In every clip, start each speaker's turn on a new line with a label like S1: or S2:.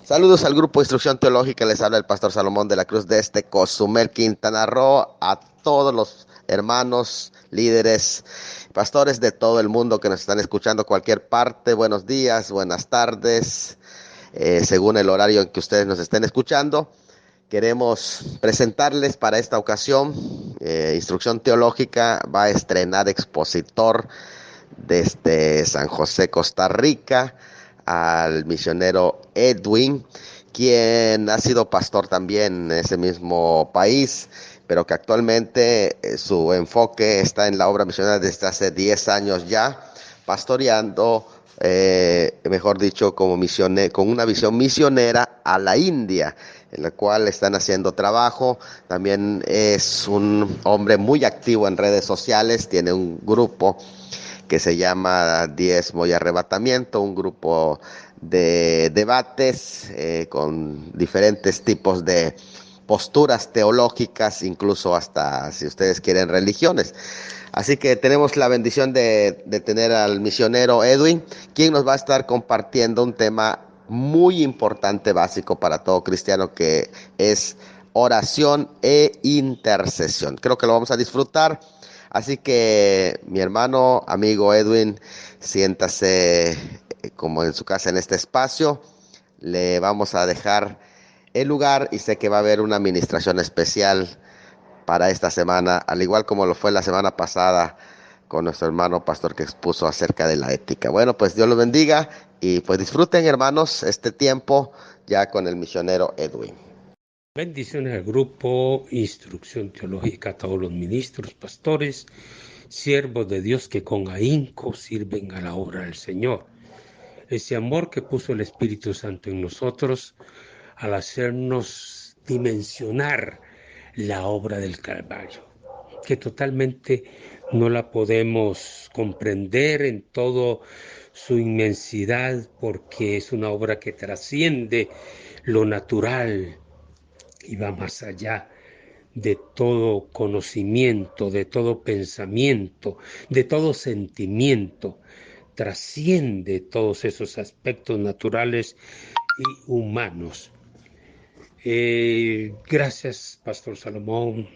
S1: Saludos al grupo Instrucción Teológica, les habla el pastor Salomón de la Cruz de Cozumel, Quintana Roo, a todos los hermanos, líderes, pastores de todo el mundo que nos están escuchando cualquier parte. Buenos días, buenas tardes, según el horario en que ustedes nos estén escuchando. Queremos presentarles para esta ocasión, Instrucción Teológica va a estrenar expositor desde San José, Costa Rica, al misionero Edwin, quien ha sido pastor también en ese mismo país, pero que actualmente su enfoque está en la obra misionera desde hace 10 años ya, pastoreando, mejor dicho, con una visión misionera a la India, en la cual están haciendo trabajo. También es un hombre muy activo en redes sociales, tiene un grupo que se llama Diezmo y Arrebatamiento, un grupo de debates con diferentes tipos de posturas teológicas, incluso hasta, si ustedes quieren, religiones. Así que tenemos la bendición de tener al misionero Edwin, quien nos va a estar compartiendo un tema muy importante, básico para todo cristiano, que es oración e intercesión. Creo que lo vamos a disfrutar. Así que mi hermano, amigo Edwin, siéntase como en su casa en este espacio. Le vamos a dejar el lugar y sé que va a haber una administración especial para esta semana, al igual como lo fue la semana pasada con nuestro hermano pastor que expuso acerca de la ética. Bueno, pues Dios los bendiga y pues disfruten, hermanos, este tiempo ya con el misionero Edwin.
S2: Bendiciones al grupo Instrucción Teológica, a todos los ministros, pastores, siervos de Dios que con ahínco sirven a la obra del Señor. Ese amor que puso el Espíritu Santo en nosotros al hacernos dimensionar la obra del Calvario, que totalmente no la podemos comprender en toda su inmensidad, porque es una obra que trasciende lo natural y va más allá de todo conocimiento, de todo pensamiento, de todo sentimiento, trasciende todos esos aspectos naturales y humanos. Gracias, Pastor Salomón,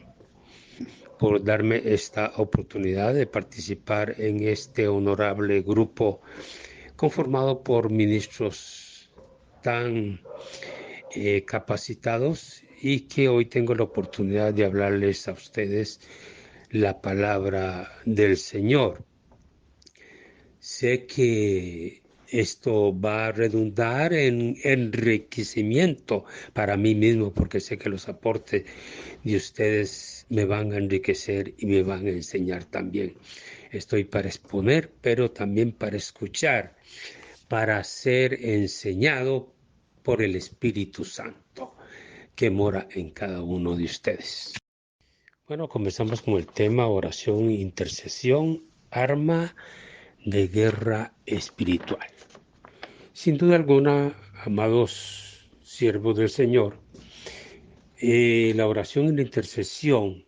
S2: por darme esta oportunidad de participar en este honorable grupo conformado por ministros tan capacitados y que hoy tengo la oportunidad de hablarles a ustedes la palabra del Señor. Sé que esto va a redundar en enriquecimiento para mí mismo, porque sé que los aportes de ustedes me van a enriquecer y me van a enseñar también. Estoy para exponer, pero también para escuchar, para ser enseñado por el Espíritu Santo que mora en cada uno de ustedes. Bueno, comenzamos con el tema oración e intercesión, arma de guerra espiritual. Sin duda alguna, amados siervos del Señor, la oración y la intercesión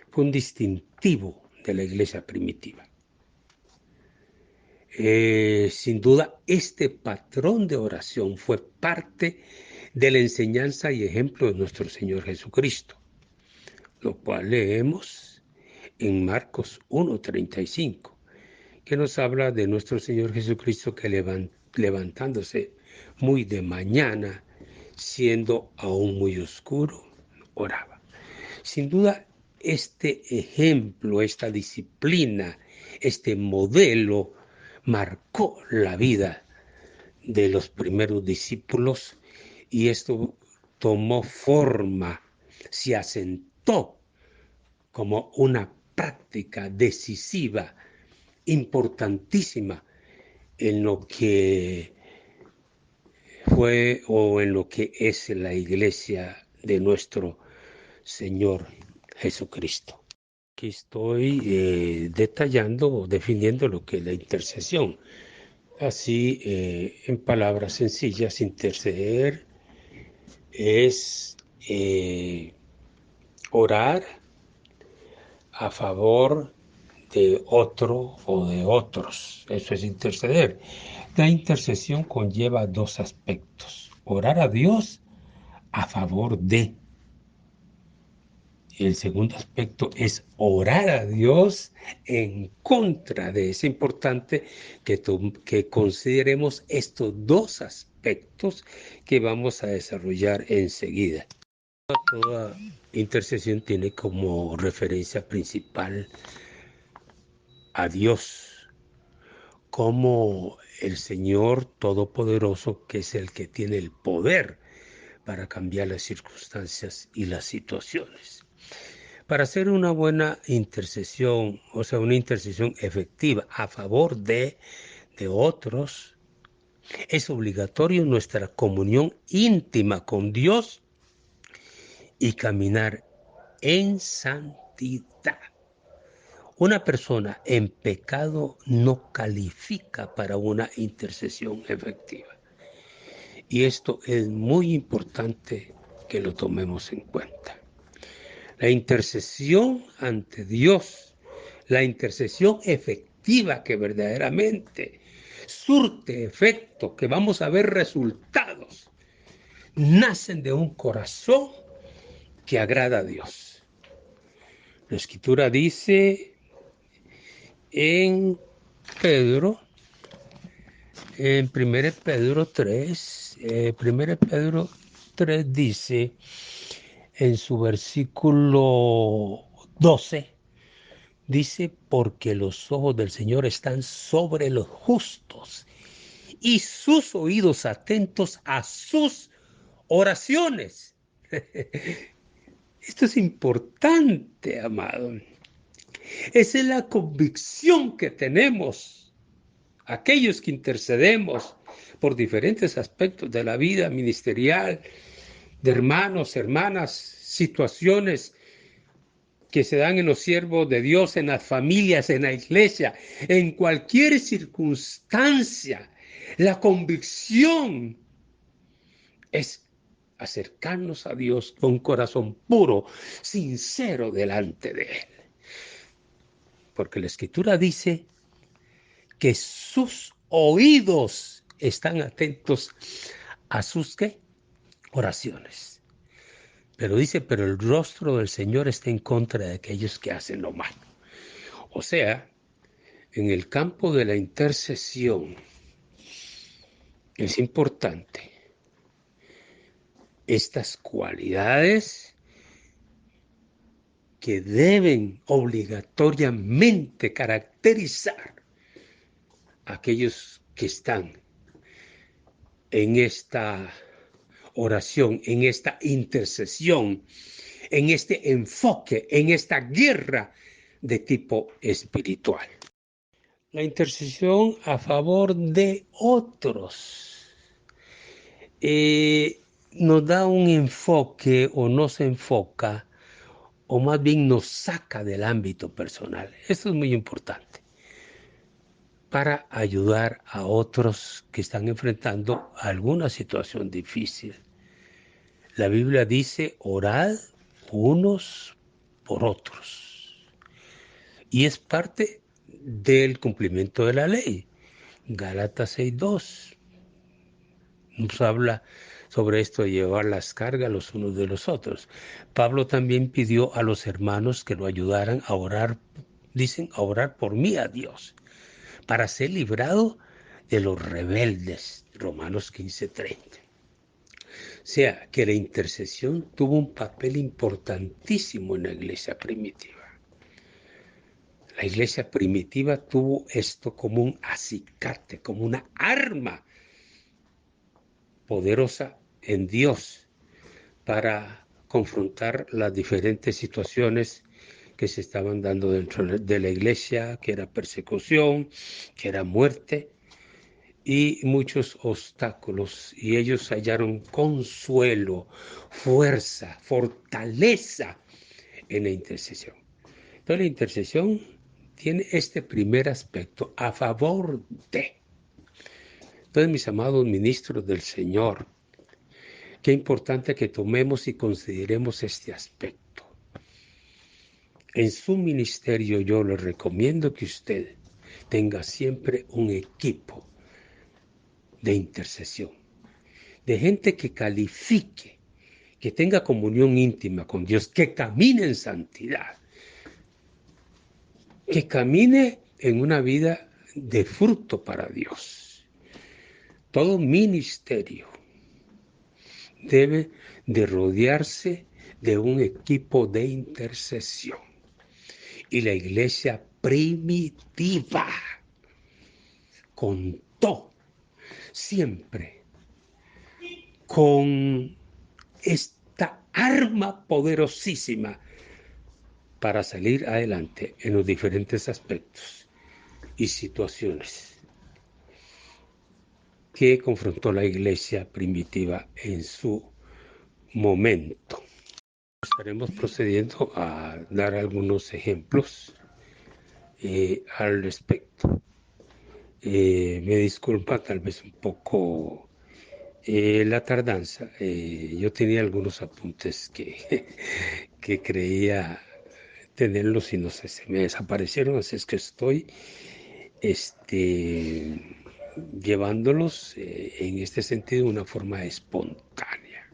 S2: fue un distintivo de la iglesia primitiva. Sin duda, este patrón de oración fue parte de la enseñanza y ejemplo de nuestro Señor Jesucristo, lo cual leemos en Marcos 1:35, que nos habla de nuestro Señor Jesucristo que levantándose muy de mañana, siendo aún muy oscuro, oraba. Sin duda, este ejemplo, esta disciplina, este modelo marcó la vida de los primeros discípulos y esto tomó forma, se asentó como una práctica decisiva, importantísima en lo que fue o en lo que es la iglesia de nuestro Señor Jesucristo. Aquí estoy detallando o definiendo lo que es la intercesión. Así, en palabras sencillas, interceder es orar a favor de otro o de otros. Eso es interceder. La intercesión conlleva dos aspectos. orar a Dios a favor de. El segundo aspecto es orar a Dios en contra de. Es importante que consideremos estos dos aspectos que vamos a desarrollar enseguida. Toda intercesión tiene como referencia principal a Dios, como el Señor Todopoderoso, que es el que tiene el poder para cambiar las circunstancias y las situaciones. Para hacer una buena intercesión, o sea, una intercesión efectiva a favor de otros, es obligatorio nuestra comunión íntima con Dios y caminar en santidad. Una persona en pecado no califica para una intercesión efectiva. Y esto es muy importante que lo tomemos en cuenta. La intercesión ante Dios, la intercesión efectiva que verdaderamente surte efecto, que vamos a ver resultados, nacen de un corazón que agrada a Dios. La Escritura dice en Pedro, en 1 Pedro 3, 1 Pedro 3 dice en su versículo 12, dice, porque los ojos del Señor están sobre los justos y sus oídos atentos a sus oraciones. Esto es importante, amado. Esa es la convicción que tenemos, aquellos que intercedemos por diferentes aspectos de la vida ministerial, de hermanos, hermanas, situaciones que se dan en los siervos de Dios, en las familias, en la iglesia, en cualquier circunstancia. La convicción es acercarnos a Dios con un corazón puro, sincero delante de Él. Porque la Escritura dice que sus oídos están atentos a sus ¿qué? Oraciones. Pero dice, pero el rostro del Señor está en contra de aquellos que hacen lo malo. O sea, en el campo de la intercesión es importante estas cualidades que deben obligatoriamente caracterizar a aquellos que están en esta oración, en esta intercesión, en este enfoque, en esta guerra de tipo espiritual. La intercesión a favor de otros nos da un enfoque o nos enfoca o más bien nos saca del ámbito personal. Esto es muy importante para ayudar a otros que están enfrentando alguna situación difícil. La Biblia dice, orad unos por otros. Y es parte del cumplimiento de la ley. Gálatas 6:2 nos habla sobre esto de llevar las cargas los unos de los otros. Pablo también pidió a los hermanos que lo ayudaran a orar, dicen, a orar por mí a Dios, para ser librado de los rebeldes. Romanos 15:30. O sea, que la intercesión tuvo un papel importantísimo en la iglesia primitiva. La iglesia primitiva tuvo esto como un acicate, como una arma poderosa en Dios para confrontar las diferentes situaciones que se estaban dando dentro de la iglesia, que era persecución, que era muerte y muchos obstáculos. Y ellos hallaron consuelo, fuerza, fortaleza en la intercesión. Entonces la intercesión tiene este primer aspecto a favor de. Entonces, mis amados ministros del Señor, qué importante que tomemos y consideremos este aspecto. En su ministerio yo le recomiendo que usted tenga siempre un equipo de intercesión, de gente que califique, que tenga comunión íntima con Dios, que camine en santidad, que camine en una vida de fruto para Dios. Todo ministerio debe de rodearse de un equipo de intercesión. Y la iglesia primitiva contó siempre con esta arma poderosísima para salir adelante en los diferentes aspectos y situaciones que confrontó la iglesia primitiva en su momento. Estaremos procediendo a dar algunos ejemplos al respecto. Me disculpa tal vez un poco la tardanza. Yo tenía algunos apuntes que creía tenerlos y no sé, se me desaparecieron, así es que estoy llevándolos en este sentido de una forma espontánea.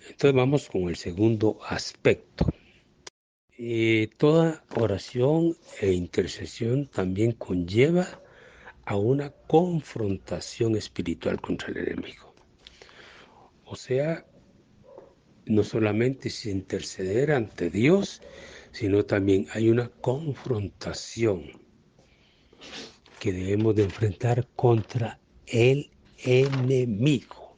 S2: Entonces vamos con el segundo aspecto. Toda oración e intercesión también conlleva a una confrontación espiritual contra el enemigo. O sea, no solamente es interceder ante Dios, sino también hay una confrontación que debemos de enfrentar contra el enemigo.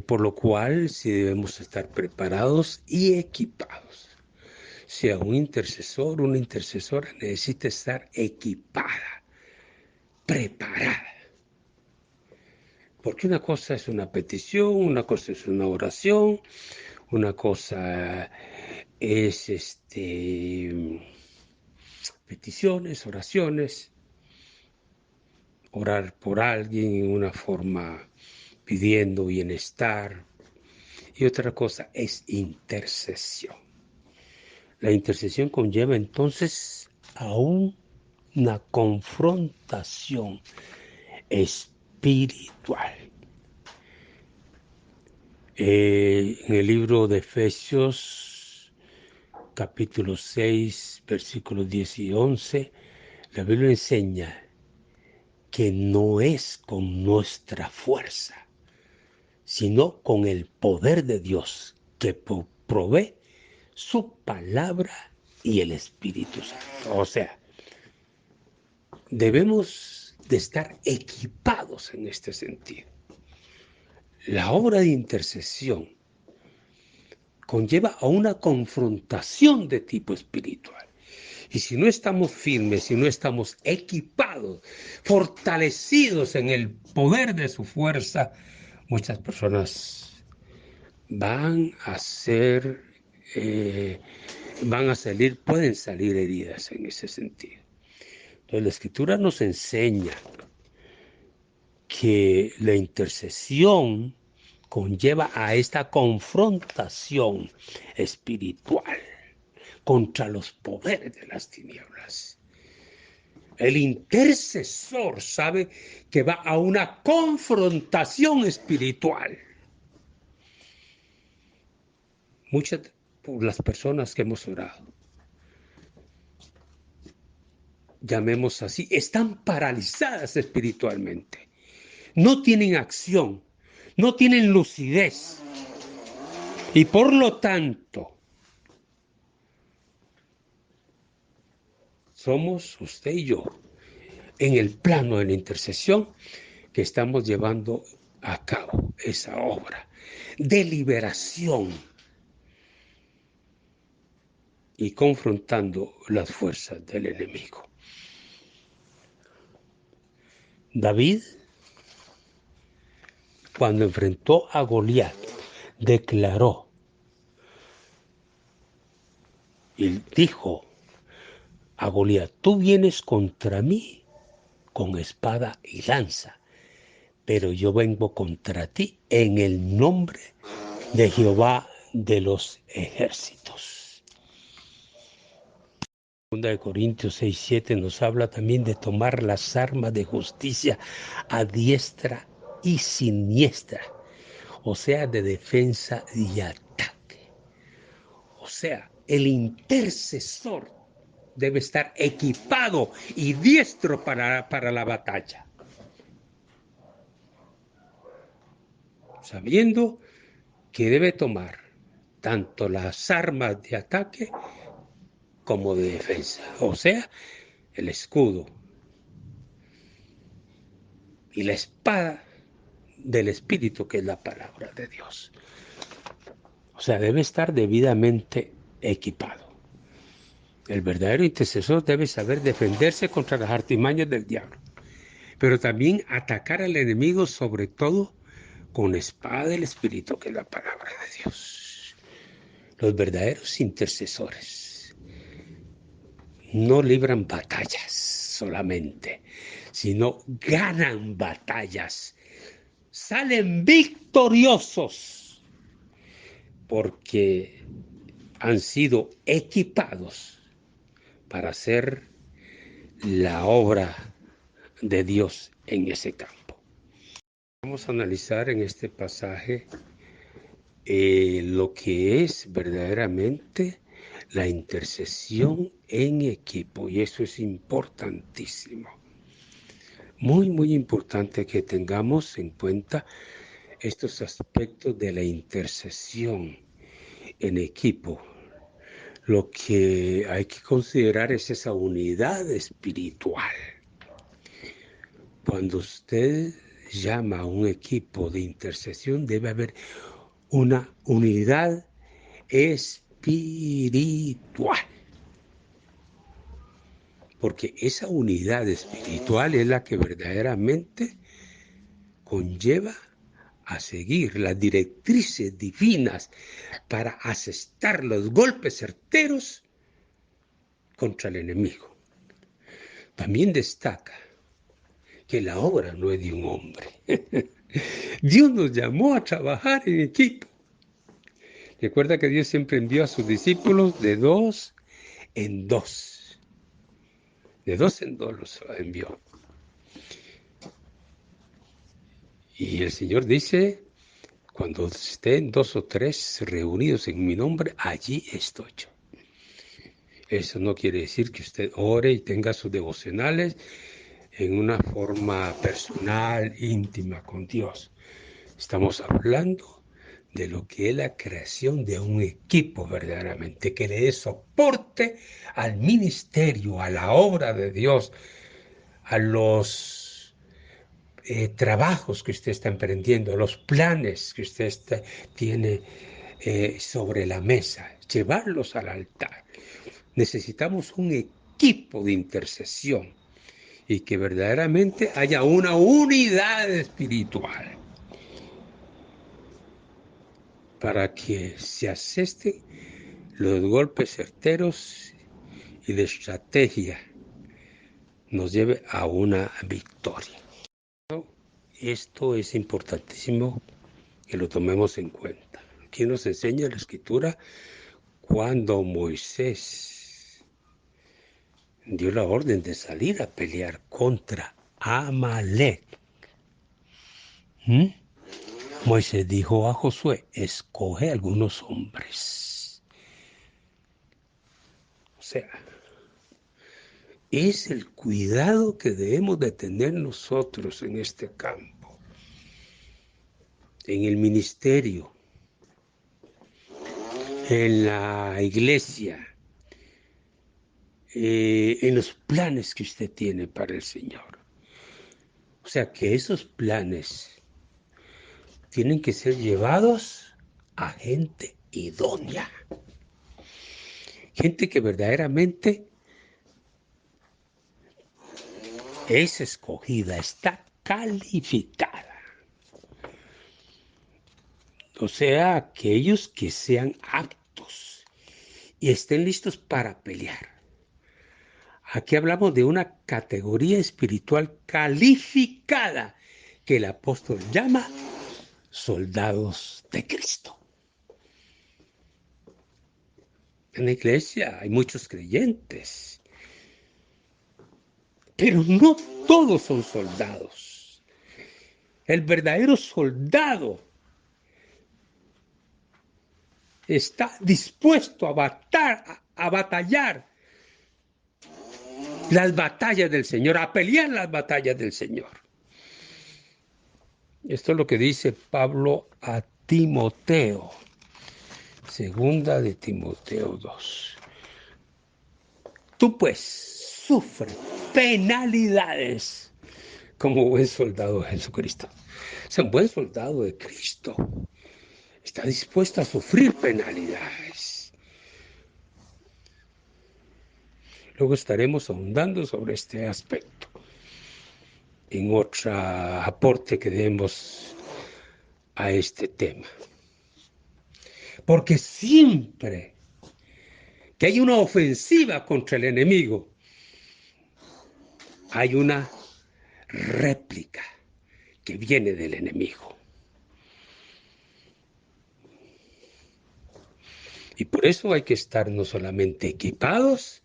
S2: Por lo cual sí debemos estar preparados y equipados. Si a un intercesor, una intercesora necesita estar equipada, preparada. Porque una cosa es una petición, una cosa es una oración, una cosa es peticiones, oraciones, orar por alguien en una forma pidiendo bienestar, y otra cosa es intercesión. La intercesión conlleva entonces a una confrontación espiritual. En el libro de Efesios, capítulo 6, versículos 10 y 11, la Biblia enseña que no es con nuestra fuerza, sino con el poder de Dios que provee su palabra y el Espíritu Santo. O sea, debemos de estar equipados en este sentido. La obra de intercesión conlleva a una confrontación de tipo espiritual. Y si no estamos firmes, si no estamos equipados, fortalecidos en el poder de su fuerza, muchas personas van a salir, pueden salir heridas en ese sentido. Entonces la Escritura nos enseña que la intercesión conlleva a esta confrontación espiritual contra los poderes de las tinieblas. El intercesor sabe que va a una confrontación espiritual. Muchas de las personas que hemos orado, llamemos así, están paralizadas espiritualmente. No tienen acción, no tienen lucidez. Y por lo tanto, somos usted y yo, en el plano de la intercesión, que estamos llevando a cabo esa obra de liberación y confrontando las fuerzas del enemigo. David, cuando enfrentó a Goliat, declaró y dijo a Goliat: tú vienes contra mí con espada y lanza, pero yo vengo contra ti en el nombre de Jehová de los ejércitos. 2 de Corintios 6:7 nos habla también de tomar las armas de justicia a diestra y siniestra, o sea, de defensa y ataque. O sea, el intercesor debe estar equipado y diestro para la batalla, sabiendo que debe tomar tanto las armas de ataque como de defensa, o sea, el escudo y la espada del Espíritu, que es la palabra de Dios. O sea, debe estar debidamente equipado. El verdadero intercesor debe saber defenderse contra las artimañas del diablo, pero también atacar al enemigo, sobre todo con la espada del Espíritu, que es la palabra de Dios. Los verdaderos intercesores no libran batallas solamente, sino ganan batallas, salen victoriosos, porque han sido equipados para hacer la obra de Dios en ese campo. Vamos a analizar en este pasaje lo que es verdaderamente la intercesión en equipo, y eso es importantísimo. Muy, muy importante que tengamos en cuenta estos aspectos de la intercesión en equipo. Lo que hay que considerar es esa unidad espiritual. Cuando usted llama a un equipo de intercesión, debe haber una unidad espiritual. Porque esa unidad espiritual es la que verdaderamente conlleva a seguir las directrices divinas para asestar los golpes certeros contra el enemigo. También destaca que la obra no es de un hombre. Dios nos llamó a trabajar en equipo. Recuerda que Dios siempre envió a sus discípulos de dos en dos. De dos en dos los envió. Y el Señor dice, cuando estén 2 o 3 reunidos en mi nombre, allí estoy yo. Eso no quiere decir que usted ore y tenga sus devocionales en una forma personal, íntima con Dios. Estamos hablando de lo que es la creación de un equipo verdaderamente, que le dé soporte al ministerio, a la obra de Dios, a los trabajos que usted está emprendiendo, los planes que usted tiene sobre la mesa, llevarlos al altar. Necesitamos un equipo de intercesión y que verdaderamente haya una unidad espiritual para que se asesten los golpes certeros y la estrategia nos lleve a una victoria. Esto es importantísimo que lo tomemos en cuenta. Aquí nos enseña la Escritura cuando Moisés dio la orden de salir a pelear contra Amalek. Moisés dijo a Josué, escoge algunos hombres. O sea, es el cuidado que debemos de tener nosotros en este campo, en el ministerio, en la iglesia, en los planes que usted tiene para el Señor. O sea, que esos planes tienen que ser llevados a gente idónea, gente que verdaderamente es escogida, está calificada. O sea, aquellos que sean aptos y estén listos para pelear. Aquí hablamos de una categoría espiritual calificada que el apóstol llama soldados de Cristo. En la iglesia hay muchos creyentes Pero no todos son soldados. El verdadero soldado está dispuesto a batallar las batallas del Señor, a pelear las batallas del Señor. Esto es lo que dice Pablo a Timoteo, segunda de Timoteo 2. Tú pues sufre penalidades como buen soldado de Jesucristo. O sea, un buen soldado de Cristo está dispuesto a sufrir penalidades. Luego estaremos ahondando sobre este aspecto en otro aporte que demos a este tema. Porque siempre que hay una ofensiva contra el enemigo, hay una réplica que viene del enemigo. Y por eso hay que estar no solamente equipados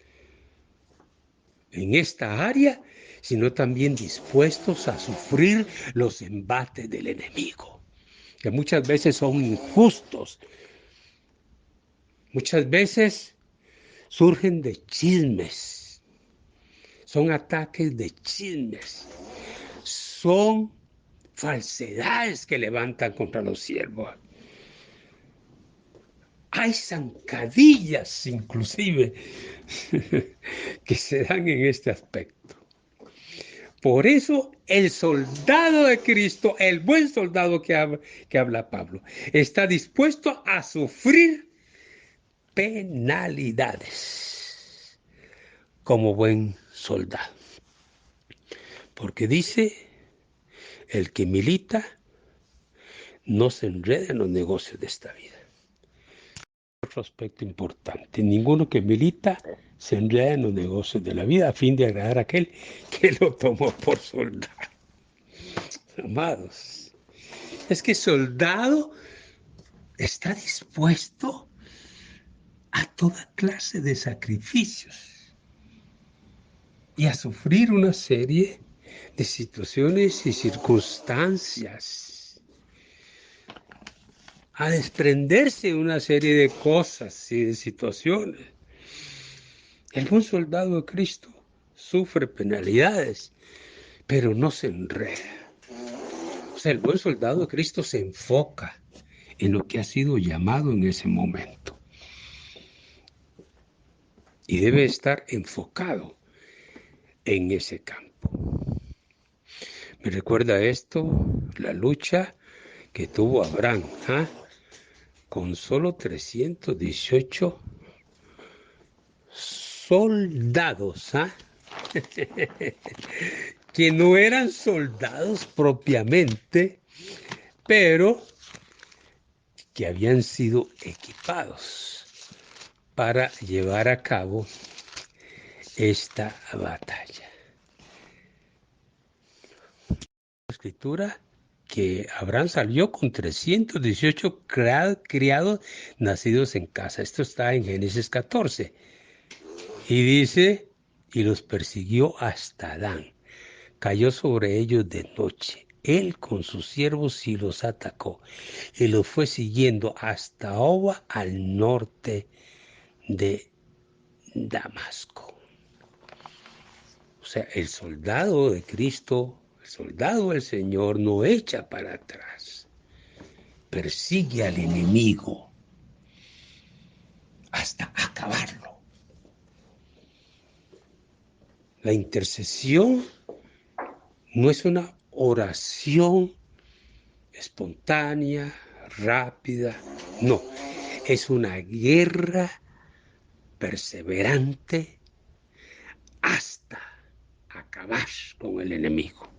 S2: en esta área, sino también dispuestos a sufrir los embates del enemigo, que muchas veces son injustos, muchas veces surgen de chismes, son ataques de chismes, son falsedades que levantan contra los siervos. Hay zancadillas inclusive que se dan en este aspecto. Por eso el soldado de Cristo, el buen soldado que habla Pablo, está dispuesto a sufrir penalidades como buen soldado. Porque dice, el que milita no se enreda en los negocios de esta vida. Otro aspecto importante, ninguno que milita se enreda en los negocios de la vida a fin de agradar a aquel que lo tomó por soldado. Amados, es que soldado está dispuesto a toda clase de sacrificios y a sufrir una serie de situaciones y circunstancias, a desprenderse de una serie de cosas y de situaciones. El buen soldado de Cristo sufre penalidades, pero no se enreda. O sea, el buen soldado de Cristo se enfoca en lo que ha sido llamado en ese momento. Y debe estar enfocado en ese campo. Me recuerda esto, la lucha que tuvo Abraham, con solo 318 soldados, que no eran soldados propiamente, pero que habían sido equipados para llevar a cabo esta batalla. La escritura que Abraham salió con 318 criados nacidos en casa. Esto está en Génesis 14. Y dice, y los persiguió hasta Dan. Cayó sobre ellos de noche. Él con sus siervos y los atacó. Y los fue siguiendo hasta Oba, al norte de Damasco. O sea, el soldado de Cristo, el soldado del Señor no echa para atrás. Persigue al enemigo hasta acabarlo. La intercesión no es una oración espontánea, rápida, no, es una guerra perseverante hasta acabar con el enemigo.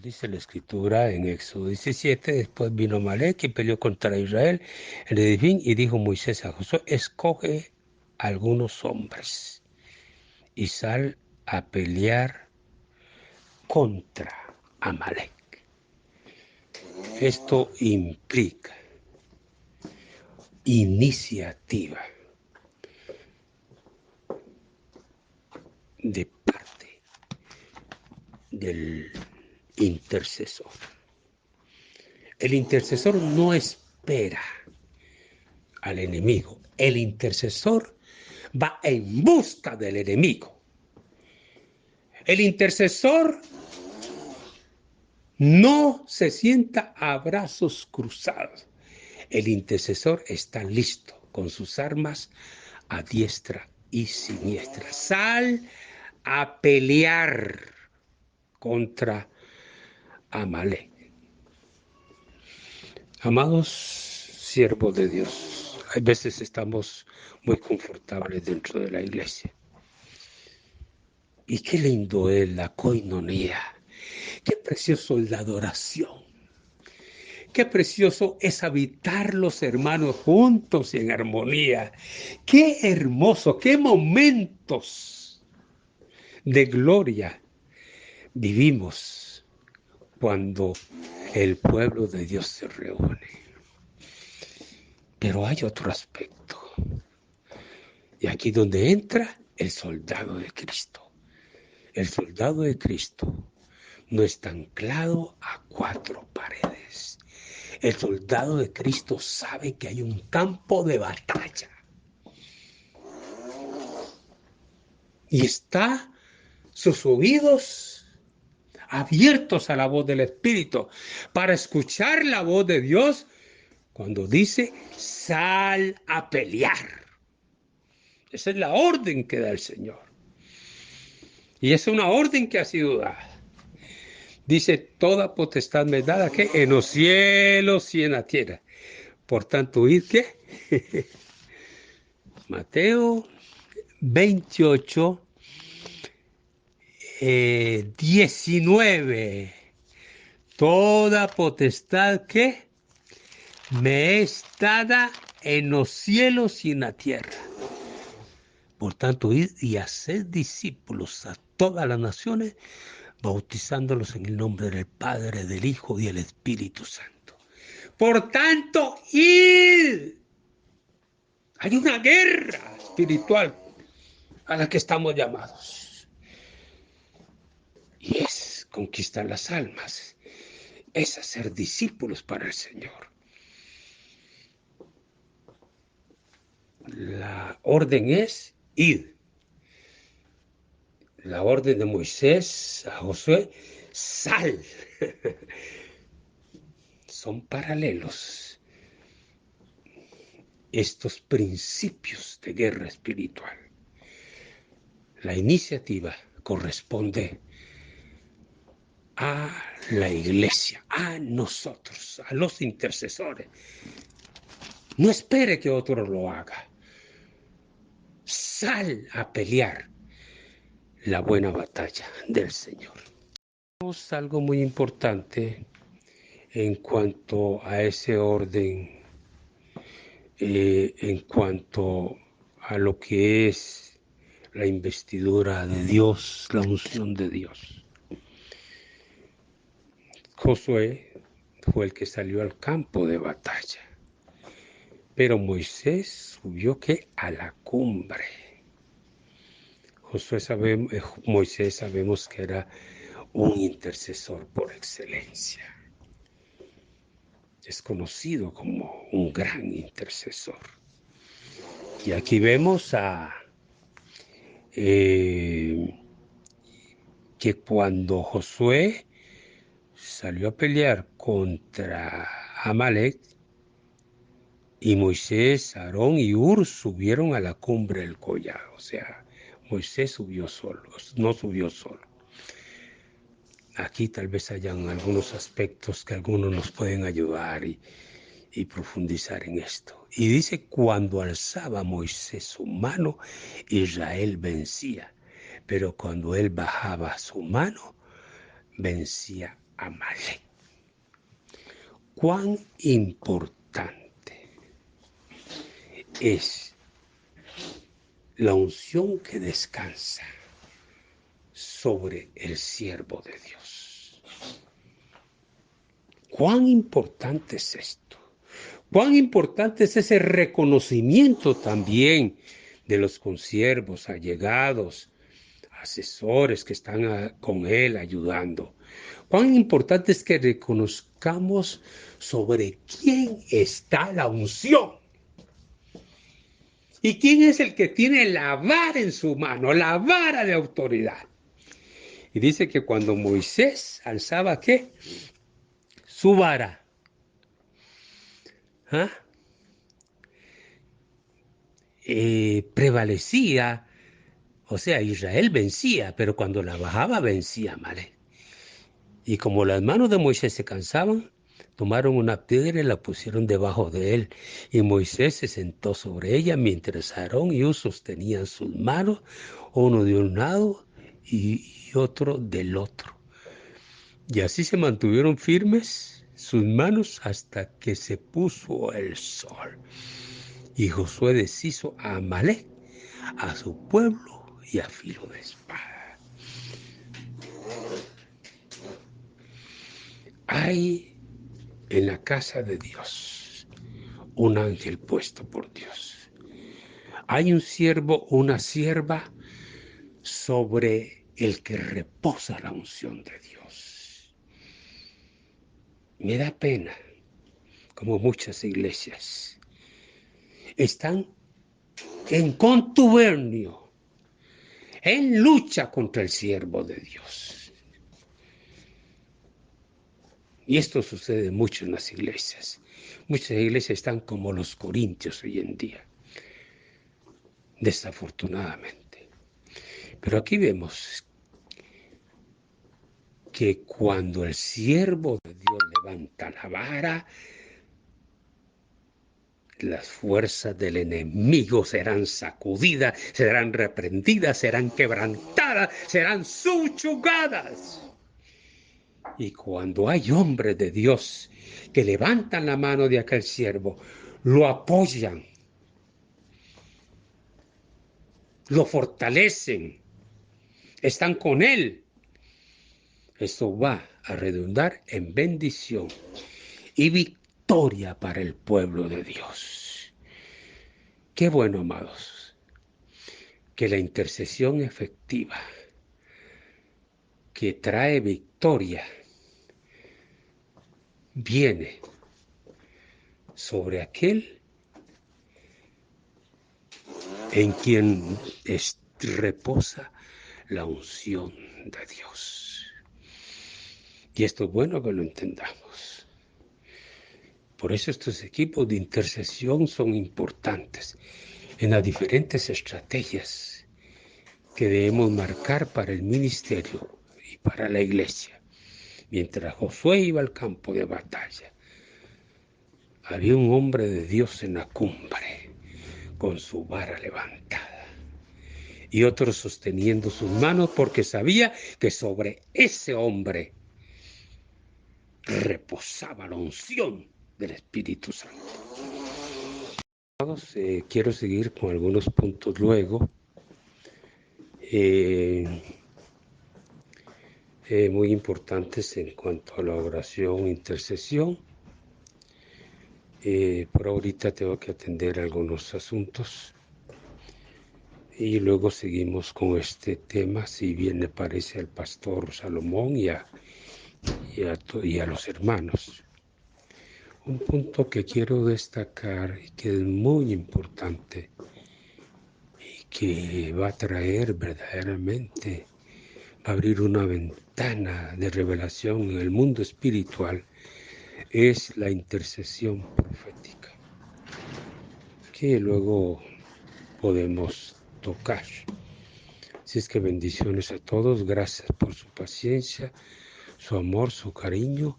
S2: Dice la escritura en Éxodo 17, después vino Amalek y peleó contra Israel en Edifín y dijo Moisés a Josué, escoge algunos hombres y sal a pelear contra Amalek. Esto implica iniciativa de parte del intercesor. El intercesor no espera al enemigo. El intercesor va en busca del enemigo. El intercesor no se sienta a brazos cruzados. El intercesor está listo con sus armas a diestra y siniestra. Sal a pelear contra Amalek. Amados siervos de Dios, hay veces estamos muy confortables dentro de la iglesia. Y qué lindo es la coinonía, qué precioso es la adoración, qué precioso es habitar los hermanos juntos y en armonía, qué hermoso, qué momentos de gloria vivimos cuando el pueblo de Dios se reúne. Pero hay otro aspecto. Y aquí donde entra el soldado de Cristo. El soldado de Cristo no está anclado a cuatro paredes. El soldado de Cristo sabe que hay un campo de batalla. Y está sus oídos abiertos a la voz del Espíritu para escuchar la voz de Dios cuando dice, sal a pelear. Esa es la orden que da el Señor. Y es una orden que ha sido dada. Dice, toda potestad me es dada, ¿qué? En los cielos y en la tierra. Por tanto, ¿oíd qué? Mateo 28, 19. Toda potestad que me es dada en los cielos y en la tierra. Por tanto, id y haced discípulos a todas las naciones, bautizándolos en el nombre del Padre, del Hijo y del Espíritu Santo. Por tanto, id. Hay una guerra espiritual a la que estamos llamados. Y es conquistar las almas. Es hacer discípulos para el Señor. La orden es id. La orden de Moisés a Josué, sal. Son paralelos estos principios de guerra espiritual. La iniciativa corresponde a la iglesia, a nosotros, a los intercesores. No espere que otro lo haga. Sal a pelear la buena batalla del Señor. Tenemos algo muy importante en cuanto a ese orden, en cuanto a lo que es la investidura de Dios, la unción de Dios. Josué fue el que salió al campo de batalla, pero Moisés subió ¿qué? A la cumbre. Moisés sabemos que era un intercesor por excelencia. Es conocido como un gran intercesor. Y aquí vemos que cuando Josué salió a pelear contra Amalek, y Moisés, Aarón y Hur subieron a la cumbre del collado. O sea, Moisés subió solo, no subió solo. Aquí tal vez hayan algunos aspectos que algunos nos pueden ayudar y profundizar en esto. Y dice, cuando alzaba Moisés su mano, Israel vencía. Pero cuando él bajaba su mano, vencía a Amalek. Cuán importante es la unción que descansa sobre el siervo de Dios. Cuán importante es esto. Cuán importante es ese reconocimiento también de los consiervos allegados asesores que están con él ayudando. Cuán importante es que reconozcamos sobre quién está la unción. ¿Y quién es el que tiene la vara en su mano, la vara de autoridad? Y dice que cuando Moisés alzaba, ¿qué? Su vara. ¿Ah? Prevalecía, o sea, Israel vencía, pero cuando la bajaba vencía Amalek. Y como las manos de Moisés se cansaban, tomaron una piedra y la pusieron debajo de él. Y Moisés se sentó sobre ella mientras Aarón y Hur sostenían sus manos, uno de un lado y otro del otro. Y así se mantuvieron firmes sus manos hasta que se puso el sol. Y Josué deshizo a Amalek, a su pueblo y a filo de espada. Hay en la casa de Dios un ángel puesto por Dios. Hay un siervo, una sierva sobre el que reposa la unción de Dios. Me da pena, como muchas iglesias están en contubernio, en lucha contra el siervo de Dios. Y esto sucede mucho en las iglesias. Muchas iglesias están como los corintios hoy en día, desafortunadamente. Pero aquí vemos que cuando el siervo de Dios levanta la vara, las fuerzas del enemigo serán sacudidas, serán reprendidas, serán quebrantadas, serán subyugadas. Y cuando hay hombres de Dios que levantan la mano de aquel siervo, lo apoyan, lo fortalecen, están con él, esto va a redundar en bendición y victoria para el pueblo de Dios. Qué bueno, amados, que la intercesión efectiva que trae victoria viene sobre aquel en quien reposa la unción de Dios. Y esto es bueno que lo entendamos. Por eso estos equipos de intercesión son importantes en las diferentes estrategias que debemos marcar para el ministerio y para la iglesia. Mientras Josué iba al campo de batalla, había un hombre de Dios en la cumbre con su vara levantada y otros sosteniendo sus manos porque sabía que sobre ese hombre reposaba la unción del Espíritu Santo. Quiero seguir con algunos puntos luego. Muy importantes en cuanto a la oración e intercesión. Por ahorita tengo que atender algunos asuntos y luego seguimos con este tema, si bien le parece al pastor Salomón y a los hermanos. Un punto que quiero destacar y que es muy importante y que va a traer verdaderamente, va a abrir una ventana de revelación en el mundo espiritual, es la intercesión profética, que luego podemos tocar. Así es que bendiciones a todos, gracias por su paciencia, su amor, su cariño,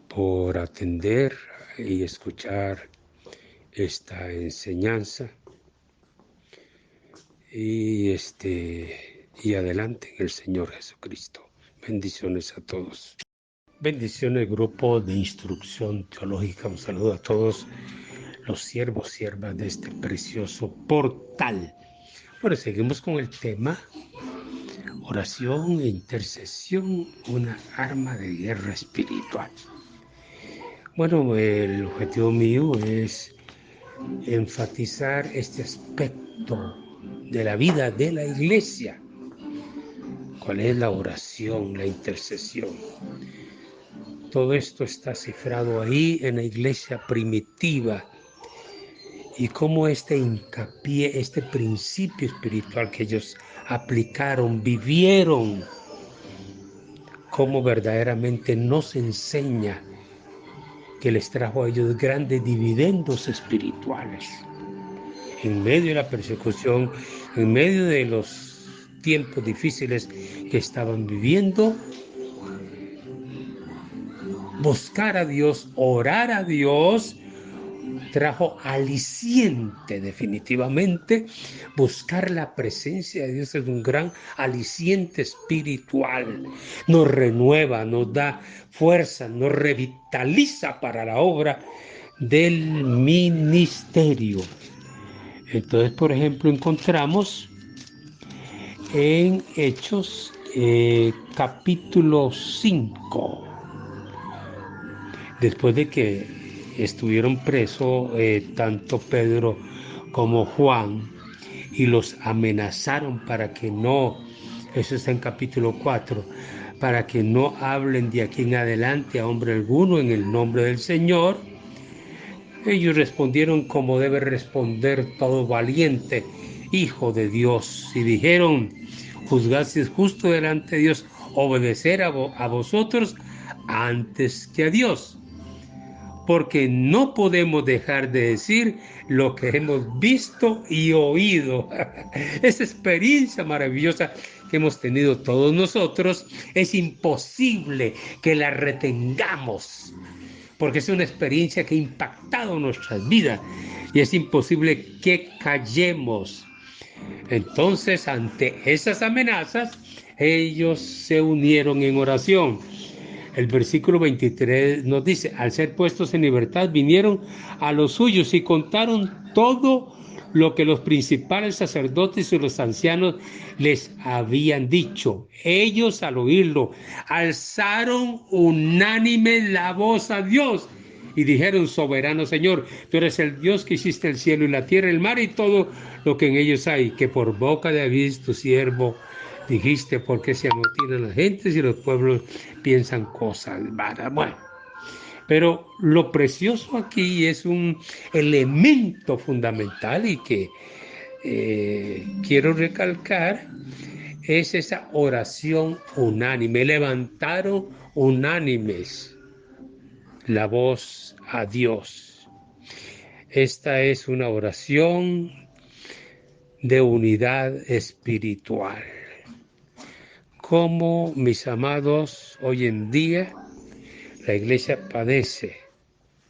S2: por atender y escuchar esta enseñanza y adelante en el Señor Jesucristo. Bendiciones a todos. Bendiciones, grupo de instrucción teológica. Un saludo a todos los siervos, siervas de este precioso portal. Bueno, seguimos con el tema oración e intercesión, una arma de guerra espiritual. Bueno, el objetivo mío es enfatizar este aspecto de la vida de la iglesia. ¿Cuál es la oración, la intercesión? Todo esto está cifrado ahí en la iglesia primitiva. Y cómo este hincapié, este principio espiritual que ellos aplicaron, vivieron, cómo verdaderamente nos enseña que les trajo a ellos grandes dividendos espirituales. En medio de la persecución, en medio de los tiempos difíciles que estaban viviendo, buscar a Dios, orar a Dios, trajo aliciente definitivamente. Buscar la presencia de Dios es un gran aliciente espiritual. Nos renueva, nos da fuerza, nos revitaliza para la obra del ministerio. Entonces, por ejemplo, encontramos en Hechos capítulo 5, después de que estuvieron presos tanto Pedro como Juan y los amenazaron para que no, eso está en capítulo 4, para que no hablen de aquí en adelante a hombre alguno en el nombre del Señor. Ellos respondieron como debe responder todo valiente hijo de Dios, y dijeron: juzgad si es justo delante de Dios obedecer a vosotros antes que a Dios, porque no podemos dejar de decir lo que hemos visto y oído. Esa experiencia maravillosa que hemos tenido todos nosotros, es imposible que la retengamos, porque es una experiencia que ha impactado nuestras vidas y es imposible que callemos. Entonces, ante esas amenazas, ellos se unieron en oración. El versículo 23 nos dice: al ser puestos en libertad, vinieron a los suyos y contaron todo lo que los principales sacerdotes y los ancianos les habían dicho. Ellos, al oírlo, alzaron unánime la voz a Dios y dijeron: soberano Señor, tú eres el Dios que hiciste el cielo y la tierra, el mar y todo lo que en ellos hay, que por boca de David tu siervo dijiste: ¿por qué se amotinan las gentes y los pueblos piensan cosas vanas? Bueno, pero lo precioso aquí es un elemento fundamental y que quiero recalcar, es esa oración unánime. Levantaron unánimes la voz a Dios. Esta es una oración de unidad espiritual. Como, mis amados, hoy en día la iglesia padece,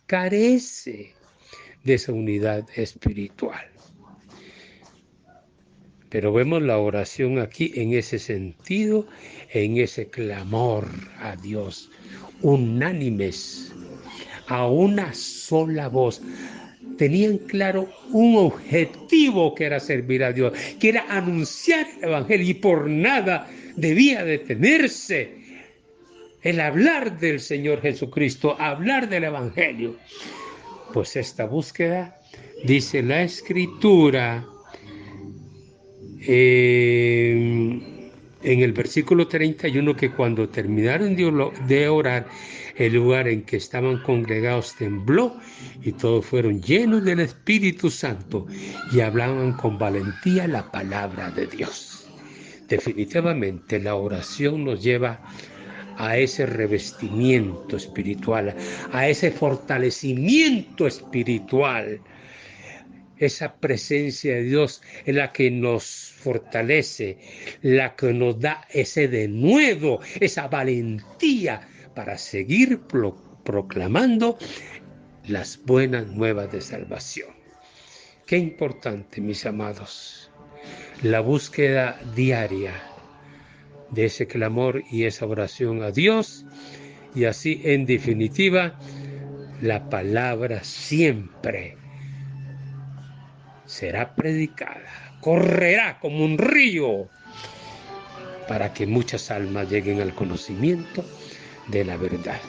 S2: carece de esa unidad espiritual. Pero vemos la oración aquí en ese sentido, en ese clamor a Dios, unánimes, a una sola voz. Tenían claro un objetivo, que era servir a Dios, que era anunciar el evangelio, y por nada debía detenerse el hablar del Señor Jesucristo, hablar del evangelio. Pues esta búsqueda, dice la Escritura, en el versículo 31, que cuando terminaron de orar, el lugar en que estaban congregados tembló y todos fueron llenos del Espíritu Santo y hablaban con valentía la palabra de Dios. Definitivamente la oración nos lleva a ese revestimiento espiritual, a ese fortalecimiento espiritual. Esa presencia de Dios es la que nos fortalece, la que nos da ese denuedo, esa valentía para seguir proclamando las buenas nuevas de salvación. Qué importante, mis amados, la búsqueda diaria de ese clamor y esa oración a Dios, y así, en definitiva, la palabra siempre será predicada, correrá como un río, para que muchas almas lleguen al conocimiento de la verdad.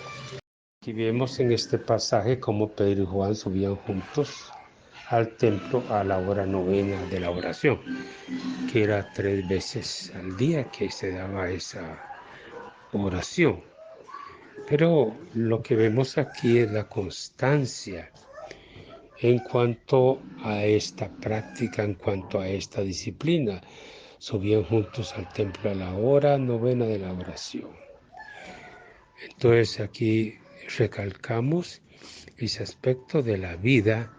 S2: Aquí vemos en este pasaje cómo Pedro y Juan subían juntos al templo a la hora novena de la oración, que era 3 veces al día que se daba esa oración. Pero lo que vemos aquí es la constancia en cuanto a esta práctica, en cuanto a esta disciplina. Subían juntos al templo a la hora novena de la oración. Entonces aquí recalcamos ese aspecto de la vida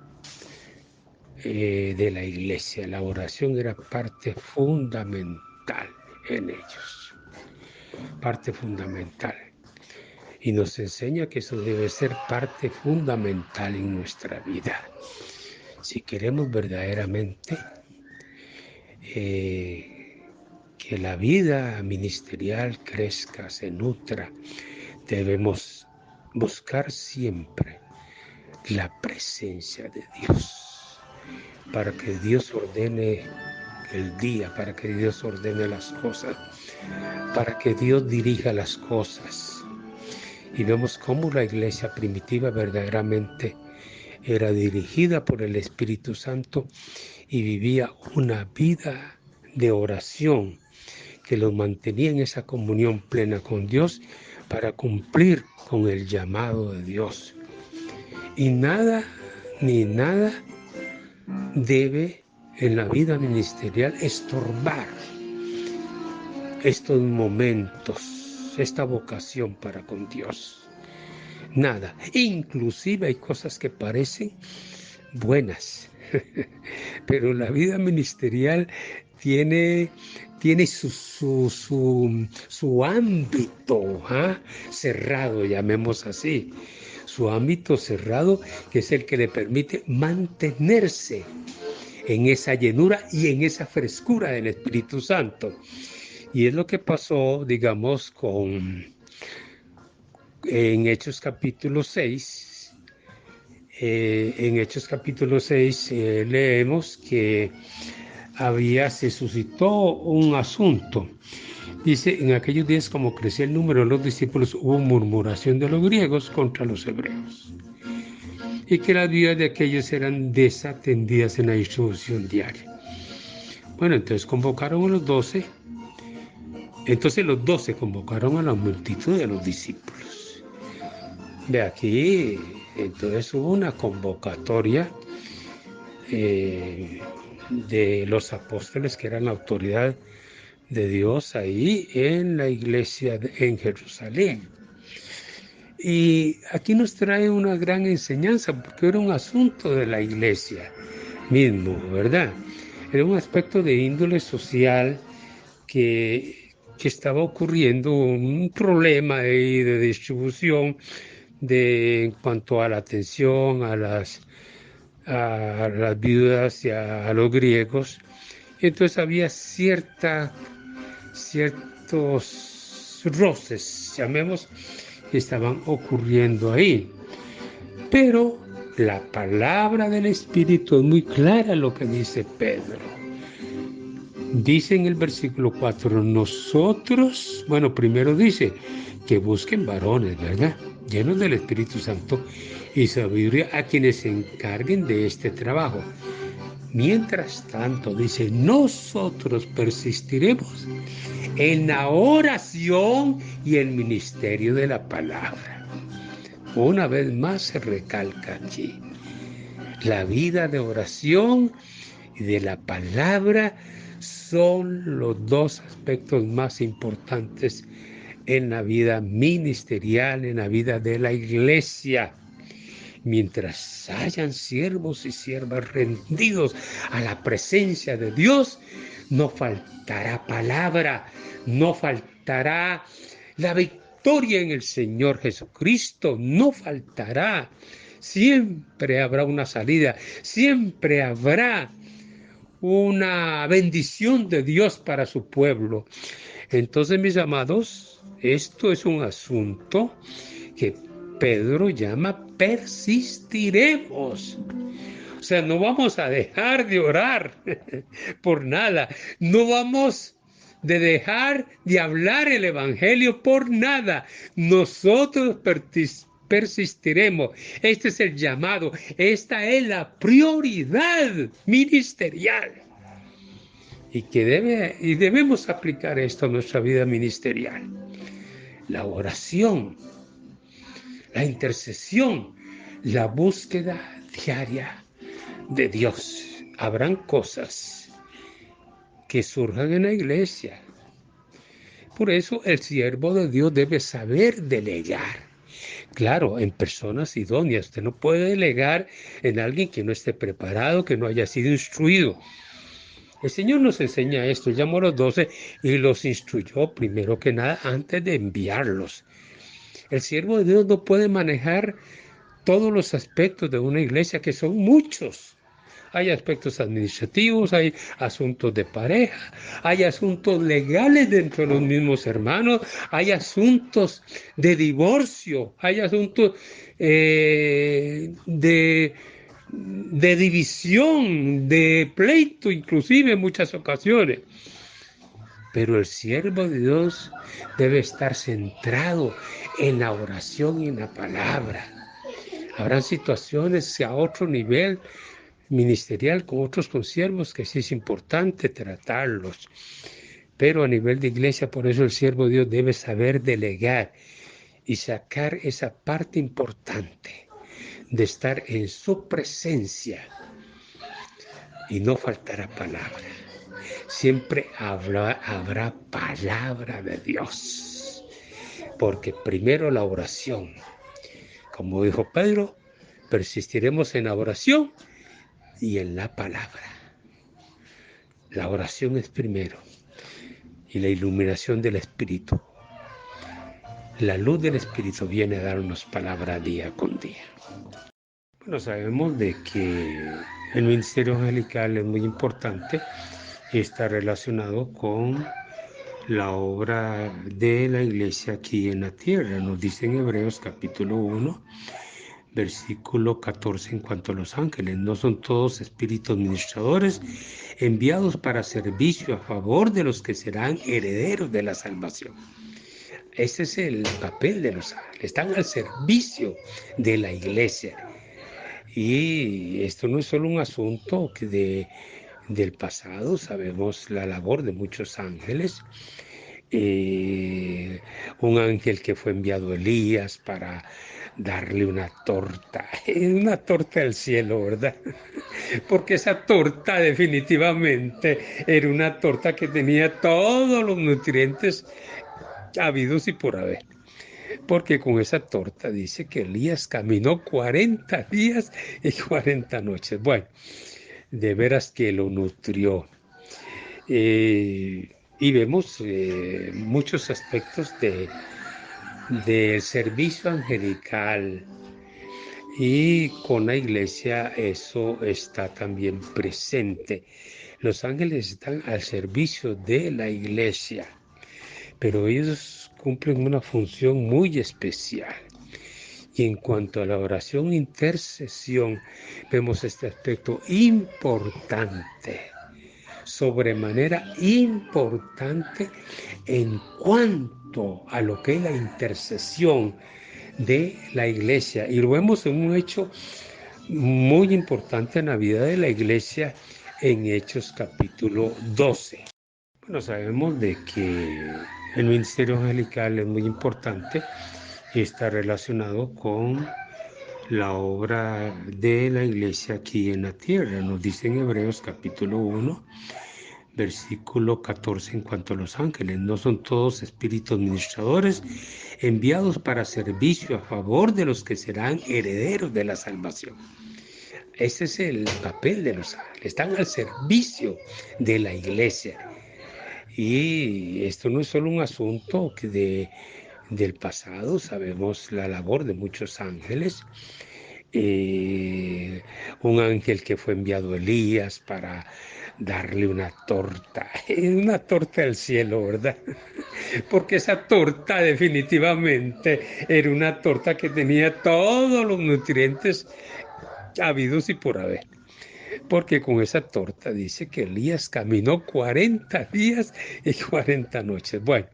S2: de la iglesia. La oración era parte fundamental en ellos, parte fundamental. Y nos enseña que eso debe ser parte fundamental en nuestra vida. Si queremos verdaderamente que la vida ministerial crezca, se nutra, debemos buscar siempre la presencia de Dios, para que Dios ordene el día, para que Dios ordene las cosas, para que Dios dirija las cosas. Y vemos cómo la iglesia primitiva verdaderamente era dirigida por el Espíritu Santo y vivía una vida de oración que los mantenía en esa comunión plena con Dios para cumplir con el llamado de Dios. Y nada ni nada debe en la vida ministerial estorbar estos momentos, esta vocación para con Dios. Nada. Inclusive hay cosas que parecen buenas, pero la vida ministerial tiene su ámbito cerrado, llamemos así. Su ámbito cerrado, que es el que le permite mantenerse en esa llenura y en esa frescura del Espíritu Santo. Y es lo que pasó, digamos, en Hechos capítulo 6. En Hechos capítulo 6 leemos que se suscitó un asunto. Dice, en aquellos días, como crecía el número de los discípulos, hubo murmuración de los griegos contra los hebreos, y que las vidas de aquellos eran desatendidas en la distribución diaria. Bueno, entonces convocaron a los 12. Entonces los 12 convocaron a la multitud de los discípulos. De aquí, entonces hubo una convocatoria de los apóstoles, que eran la autoridad de Dios ahí en la iglesia en Jerusalén. Y aquí nos trae una gran enseñanza, porque era un asunto de la iglesia mismo, ¿verdad? Era un aspecto de índole social que estaba ocurriendo, un problema ahí de distribución en cuanto a la atención a las viudas y a los griegos. Entonces había ciertos roces, llamemos, que estaban ocurriendo ahí. Pero la palabra del Espíritu es muy clara lo que dice Pedro. Dice en el versículo 4, nosotros, primero dice que busquen varones, ¿verdad?, llenos del Espíritu Santo y sabiduría, a quienes se encarguen de este trabajo. Mientras tanto, dice, nosotros persistiremos en la oración y el ministerio de la palabra. Una vez más se recalca aquí, la vida de oración y de la palabra son los dos aspectos más importantes en la vida ministerial, en la vida de la iglesia. Mientras hayan siervos y siervas rendidos a la presencia de Dios, no faltará palabra, no faltará la victoria en el Señor Jesucristo, no faltará. Siempre habrá una salida, siempre habrá una bendición de Dios para su pueblo. Entonces, mis amados, esto es un asunto que Pedro llama persistiremos. O sea, no vamos a dejar de orar por nada. No vamos de dejar de hablar el evangelio por nada. Nosotros persistiremos. Este es el llamado, esta es la prioridad ministerial. Y debemos aplicar esto a nuestra vida ministerial. La oración, la intercesión, la búsqueda diaria de Dios. Habrán cosas que surjan en la iglesia. Por eso el siervo de Dios debe saber delegar. Claro, en personas idóneas. Usted no puede delegar en alguien que no esté preparado, que no haya sido instruido. El Señor nos enseña esto. Él llamó a los 12 y los instruyó primero que nada antes de enviarlos. El siervo de Dios no puede manejar todos los aspectos de una iglesia, que son muchos. Hay aspectos administrativos, hay asuntos de pareja, hay asuntos legales dentro de los mismos hermanos, hay asuntos de divorcio, hay asuntos de división, de pleito, inclusive en muchas ocasiones. Pero el siervo de Dios debe estar centrado en la oración y en la palabra. Habrán situaciones a otro nivel ministerial con otros consiervos que sí es importante tratarlos. Pero a nivel de iglesia, por eso el siervo de Dios debe saber delegar y sacar esa parte importante de estar en su presencia y no faltará palabra. Siempre habrá palabra de Dios, porque primero la oración, como dijo Pedro, persistiremos en la oración y en la palabra. La oración es primero y la iluminación del Espíritu. La luz del Espíritu viene a darnos palabra día con día. Bueno, sabemos de que el ministerio angelical es muy importante y está relacionado con la obra de la iglesia aquí en la tierra. Nos dice en Hebreos capítulo 1, versículo 14, en cuanto a los ángeles. No son todos espíritus ministradores enviados para servicio a favor de los que serán herederos de la salvación. Ese es el papel de los ángeles. Están al servicio de la iglesia. Y esto no es solo un asunto del pasado. Sabemos la labor de muchos ángeles. Un ángel que fue enviado a Elías para darle una torta del cielo, ¿verdad? Porque esa torta definitivamente era una torta que tenía todos los nutrientes habidos y por haber. Porque con esa torta dice que Elías caminó 40 días y 40 noches. Bueno, de veras que lo nutrió. Y vemos muchos aspectos del servicio angelical, y con la iglesia eso está también presente. Los ángeles están al servicio de la iglesia, pero ellos cumplen una función muy especial. Y en cuanto a la oración e intercesión, vemos este aspecto importante, sobremanera importante en cuanto a lo que es la intercesión de la iglesia. Y lo vemos en un hecho muy importante en la vida de la iglesia en Hechos capítulo 12. Bueno, sabemos de que el ministerio angelical es muy importante y está relacionado con la obra de la iglesia aquí en la tierra. Nos dice en Hebreos capítulo 1, versículo 14, en cuanto a los ángeles. No son todos espíritus ministradores enviados para servicio a favor de los que serán herederos de la salvación. Ese es el papel de los ángeles. Están al servicio de la iglesia. Y esto no es solo un asunto del pasado. Sabemos la labor de muchos ángeles. Un ángel que fue enviado a Elías para darle una torta del cielo, ¿verdad? Porque esa torta definitivamente era una torta que tenía todos los nutrientes habidos y por haber. Porque con esa torta dice que Elías caminó 40 días y 40 noches. Bueno,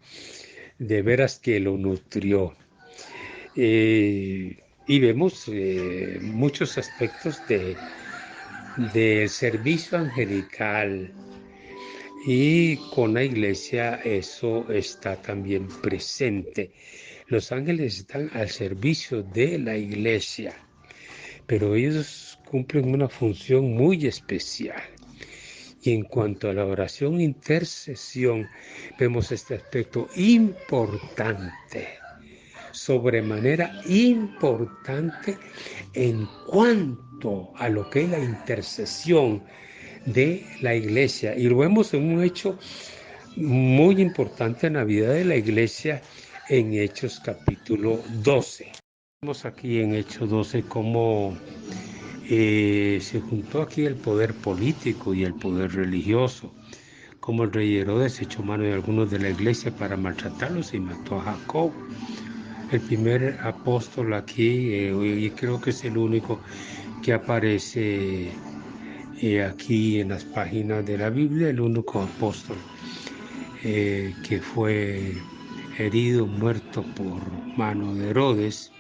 S2: de veras que lo nutrió. y vemos muchos aspectos del servicio angelical, y con la iglesia eso está también presente. Los ángeles están al servicio de la iglesia, pero ellos cumplen una función muy especial. Y en cuanto a la oración intercesión, vemos este aspecto importante, sobremanera importante en cuanto a lo que es la intercesión de la iglesia. Y lo vemos en un hecho muy importante en la vida de la iglesia en Hechos capítulo 12. Vemos aquí en Hechos 12 cómo se juntó aquí el poder político y el poder religioso, como el rey Herodes echó mano de algunos de la iglesia para maltratarlos y mató a Jacob, el primer apóstol aquí, y creo que es el único que aparece aquí en las páginas de la Biblia, el único apóstol que fue herido, muerto por mano de Herodes,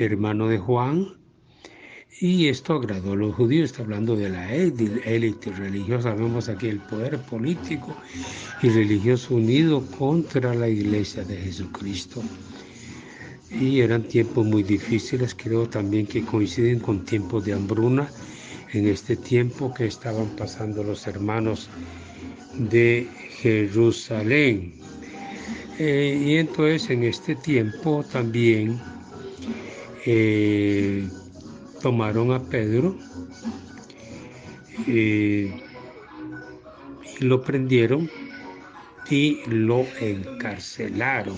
S2: hermano de Juan. Y esto agradó a los judíos. Está hablando de la élite religiosa. Vemos aquí el poder político y religioso unido contra la iglesia de Jesucristo. Y eran tiempos muy difíciles, creo también que coinciden con tiempos de hambruna, en este tiempo que estaban pasando los hermanos de Jerusalén. Y entonces en este tiempo también tomaron a Pedro y lo prendieron y lo encarcelaron.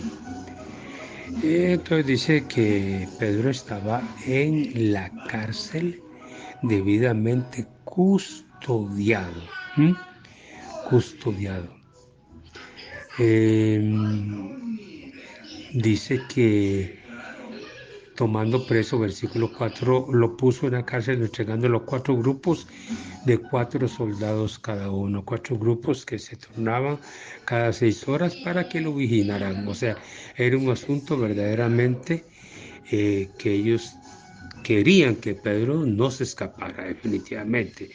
S2: Entonces dice que Pedro estaba en la cárcel debidamente custodiado. Custodiado. Dice que tomando preso, versículo 4, lo puso en la cárcel entregándolo a 4 grupos de 4 soldados cada uno, 4 grupos que se turnaban cada 6 horas para que lo vigilaran. O sea, era un asunto verdaderamente que ellos querían que Pedro no se escapara definitivamente.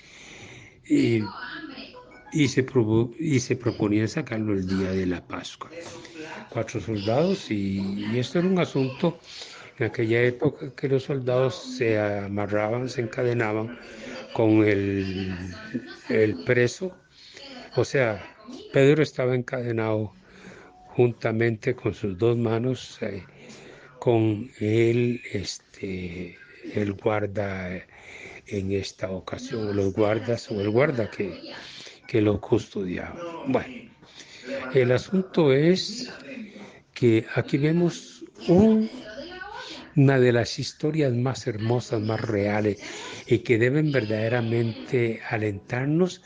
S2: Y se proponía sacarlo el día de la Pascua. 4 soldados, y esto era un asunto en aquella época que los soldados se amarraban, se encadenaban con el preso. O sea, Pedro estaba encadenado juntamente con sus 2 manos, con el guarda en esta ocasión, los guardas o el guarda que lo custodiaba. Bueno, el asunto es que aquí vemos una de las historias más hermosas, más reales, y que deben verdaderamente alentarnos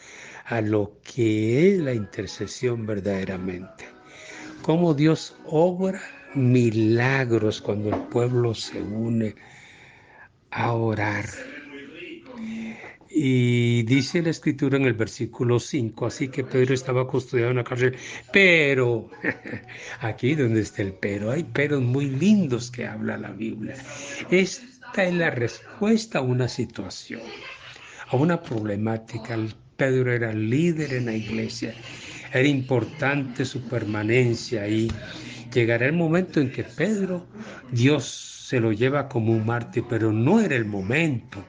S2: a lo que es la intercesión verdaderamente. Cómo Dios obra milagros cuando el pueblo se une a orar. Y dice la escritura en el versículo 5, así que Pedro estaba custodiado en la cárcel, pero, aquí donde está el pero, hay peros muy lindos que habla la Biblia. Esta es la respuesta a una situación, a una problemática. Pedro era líder en la iglesia, era importante su permanencia ahí. Llegará el momento en que Pedro, Dios se lo lleva como un mártir, pero no era el momento.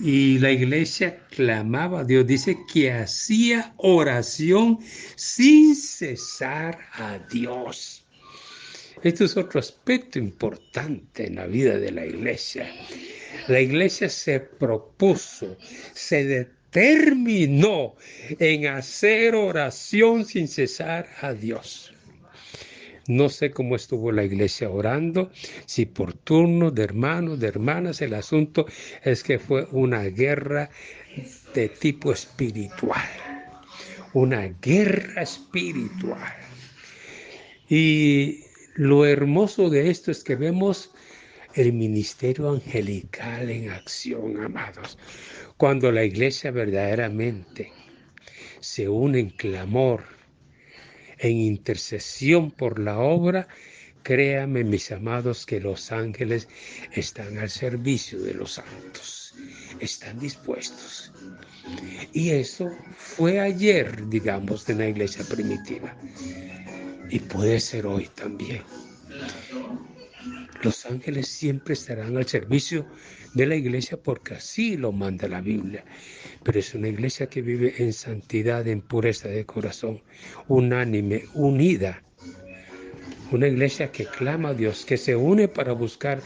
S2: Y la iglesia clamaba a Dios, dice que hacía oración sin cesar a Dios. Esto es otro aspecto importante en la vida de la iglesia. La iglesia se propuso, se determinó en hacer oración sin cesar a Dios. No sé cómo estuvo la iglesia orando, si por turnos de hermanos, de hermanas. El asunto es que fue una guerra de tipo espiritual, una guerra espiritual. Y lo hermoso de esto es que vemos el ministerio angelical en acción, amados. Cuando la iglesia verdaderamente se une en clamor, en intercesión por la obra, Créanme, mis amados, que los ángeles están al servicio de los santos, están dispuestos. Y eso fue ayer, digamos, de la iglesia primitiva. Y puede ser hoy también. Los ángeles siempre estarán al servicio de la iglesia porque así lo manda la Biblia. Pero es una iglesia que vive en santidad, en pureza de corazón, unánime, unida. Una iglesia que clama a Dios, que se une para buscar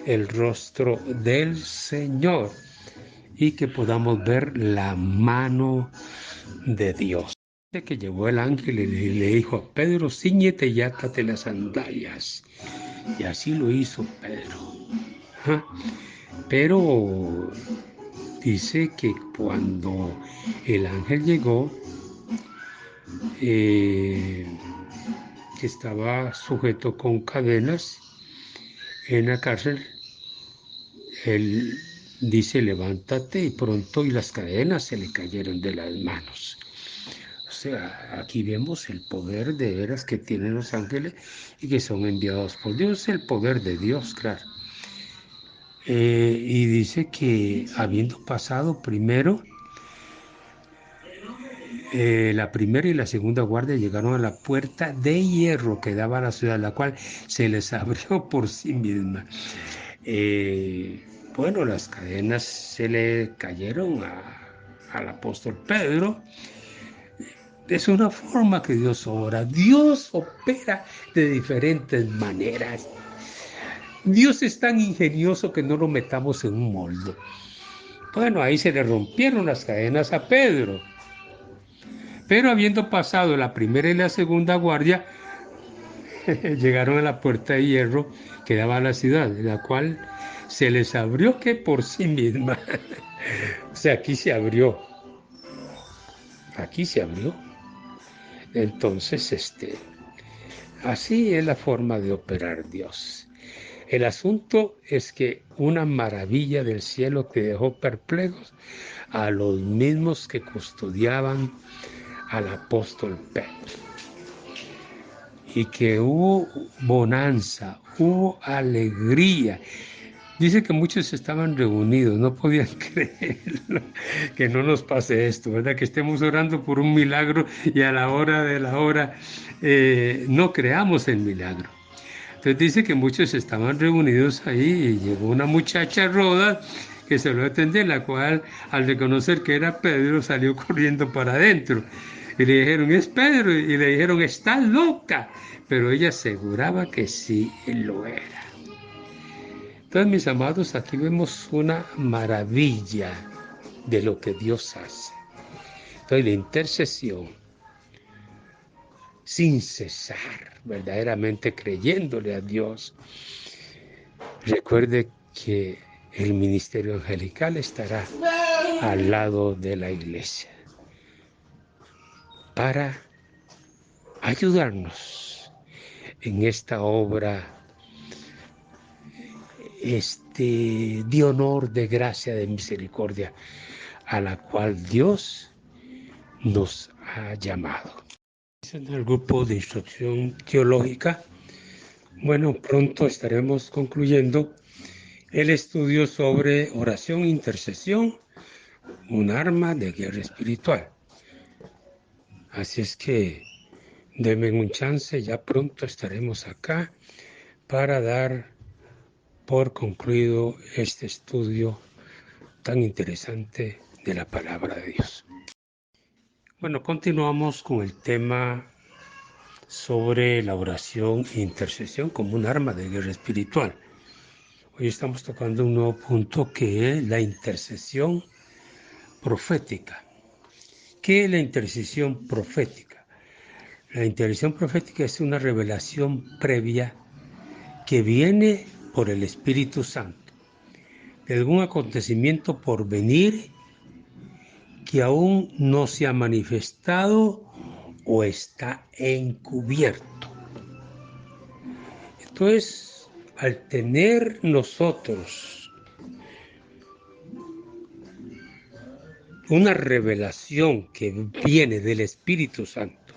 S2: el rostro del Señor y que podamos ver la mano de Dios. Que llevó el ángel y le dijo a Pedro: cíñete y átate las sandalias. Y así lo hizo Pedro. Pero dice que cuando el ángel llegó, que estaba sujeto con cadenas en la cárcel, él dice: levántate, y pronto, y las cadenas se le cayeron de las manos. O sea, aquí vemos el poder de veras que tienen los ángeles y que son enviados por Dios, el poder de Dios, claro. Y dice que habiendo pasado primero, la primera y la segunda guardia llegaron a la puerta de hierro que daba a la ciudad, la cual se les abrió por sí misma. Bueno, las cadenas se le cayeron al apóstol Pedro. Es una forma que Dios obra. Dios opera de diferentes maneras. Dios es tan ingenioso que no lo metamos en un molde. Bueno, ahí se le rompieron las cadenas a Pedro. Pero habiendo pasado la primera y la segunda guardia, llegaron a la puerta de hierro que daba a la ciudad, la cual se les abrió que por sí misma. O sea, aquí se abrió. Aquí se abrió. Entonces, así es la forma de operar Dios. El asunto es que una maravilla del cielo que dejó perplejos a los mismos que custodiaban al apóstol Pedro. Y que hubo bonanza, hubo alegría. Dice que muchos estaban reunidos, no podían creerlo, que no nos pase esto, ¿verdad? Que estemos orando por un milagro y a la hora de la hora no creamos el milagro. Entonces dice que muchos estaban reunidos ahí y llegó una muchacha Roda que se lo atendió, la cual al reconocer que era Pedro salió corriendo para adentro. Y le dijeron: es Pedro. Y le dijeron: está loca. Pero ella aseguraba que sí lo era. Entonces, mis amados, aquí vemos una maravilla de lo que Dios hace. Entonces, la intercesión, sin cesar, verdaderamente creyéndole a Dios. Recuerde que el ministerio angelical estará al lado de la iglesia para ayudarnos en esta obra de honor, de gracia, de misericordia, a la cual Dios nos ha llamado. En el grupo de instrucción teológica, bueno, pronto estaremos concluyendo el estudio sobre oración e intercesión, un arma de guerra espiritual. Así es que denme un chance, ya pronto estaremos acá para dar por concluido este estudio tan interesante de la palabra de Dios. Bueno, continuamos con el tema sobre la oración e intercesión como un arma de guerra espiritual. Hoy estamos tocando un nuevo punto que es la intercesión profética. ¿Qué es la intercesión profética? La intercesión profética es una revelación previa que viene por el Espíritu Santo de algún acontecimiento por venir que aún no se ha manifestado o está encubierto. Entonces, al tener nosotros una revelación que viene del Espíritu Santo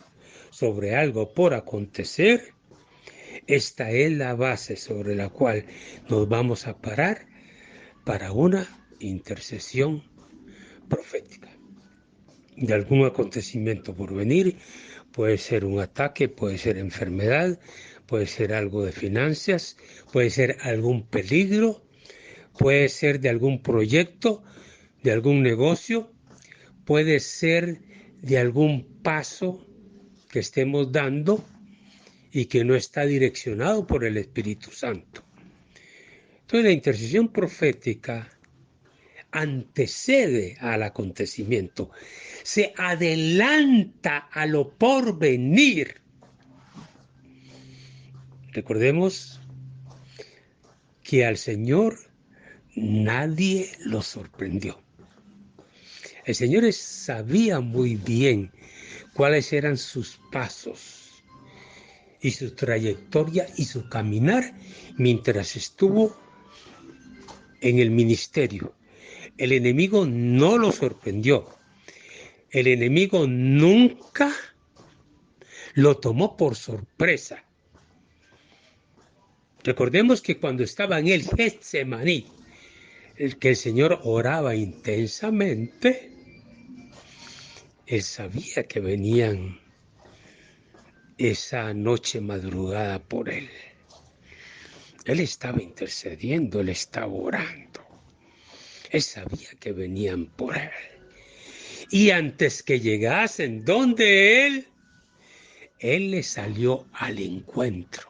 S2: sobre algo por acontecer, esta es la base sobre la cual nos vamos a parar para una intercesión profética de algún acontecimiento por venir. Puede ser un ataque, puede ser enfermedad, puede ser algo de finanzas, puede ser algún peligro, puede ser de algún proyecto, de algún negocio, puede ser de algún paso que estemos dando y que no está direccionado por el Espíritu Santo. Entonces la intercesión profética antecede al acontecimiento, se adelanta a lo por venir. Recordemos que al Señor nadie lo sorprendió. El Señor sabía muy bien cuáles eran sus pasos y su trayectoria y su caminar mientras estuvo en el ministerio. El enemigo no lo sorprendió. El enemigo nunca lo tomó por sorpresa. Recordemos que cuando estaba en el Getsemaní, que el Señor oraba intensamente, él sabía que venían esa noche madrugada por él. Él estaba intercediendo, él estaba orando. Él sabía que venían por él. Y antes que llegasen donde él le salió al encuentro.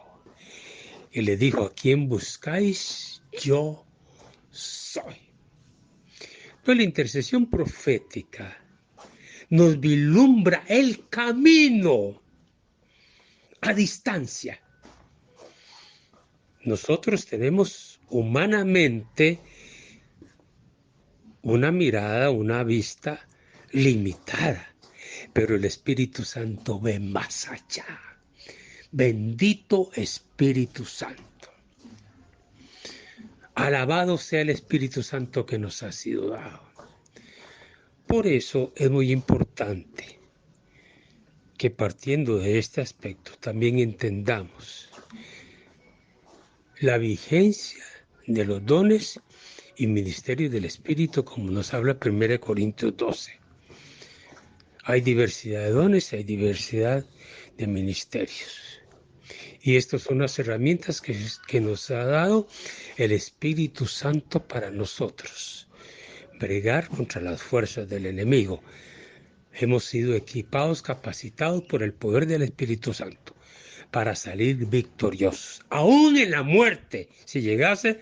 S2: Y le dijo: ¿a quién buscáis? Yo soy. Entonces la intercesión profética nos vislumbra el camino a distancia. Nosotros tenemos humanamente una mirada, una vista limitada, pero el Espíritu Santo ve más allá. Bendito Espíritu Santo. Alabado sea el Espíritu Santo que nos ha sido dado. Por eso es muy importante que, partiendo de este aspecto, también entendamos la vigencia de los dones y ministerios del Espíritu, como nos habla 1 Corintios 12. Hay diversidad de dones, hay diversidad de ministerios. Y estas son las herramientas que nos ha dado el Espíritu Santo para nosotros. Bregar contra las fuerzas del enemigo. Hemos sido equipados, capacitados por el poder del Espíritu Santo para salir victoriosos. Aún en la muerte, si llegase,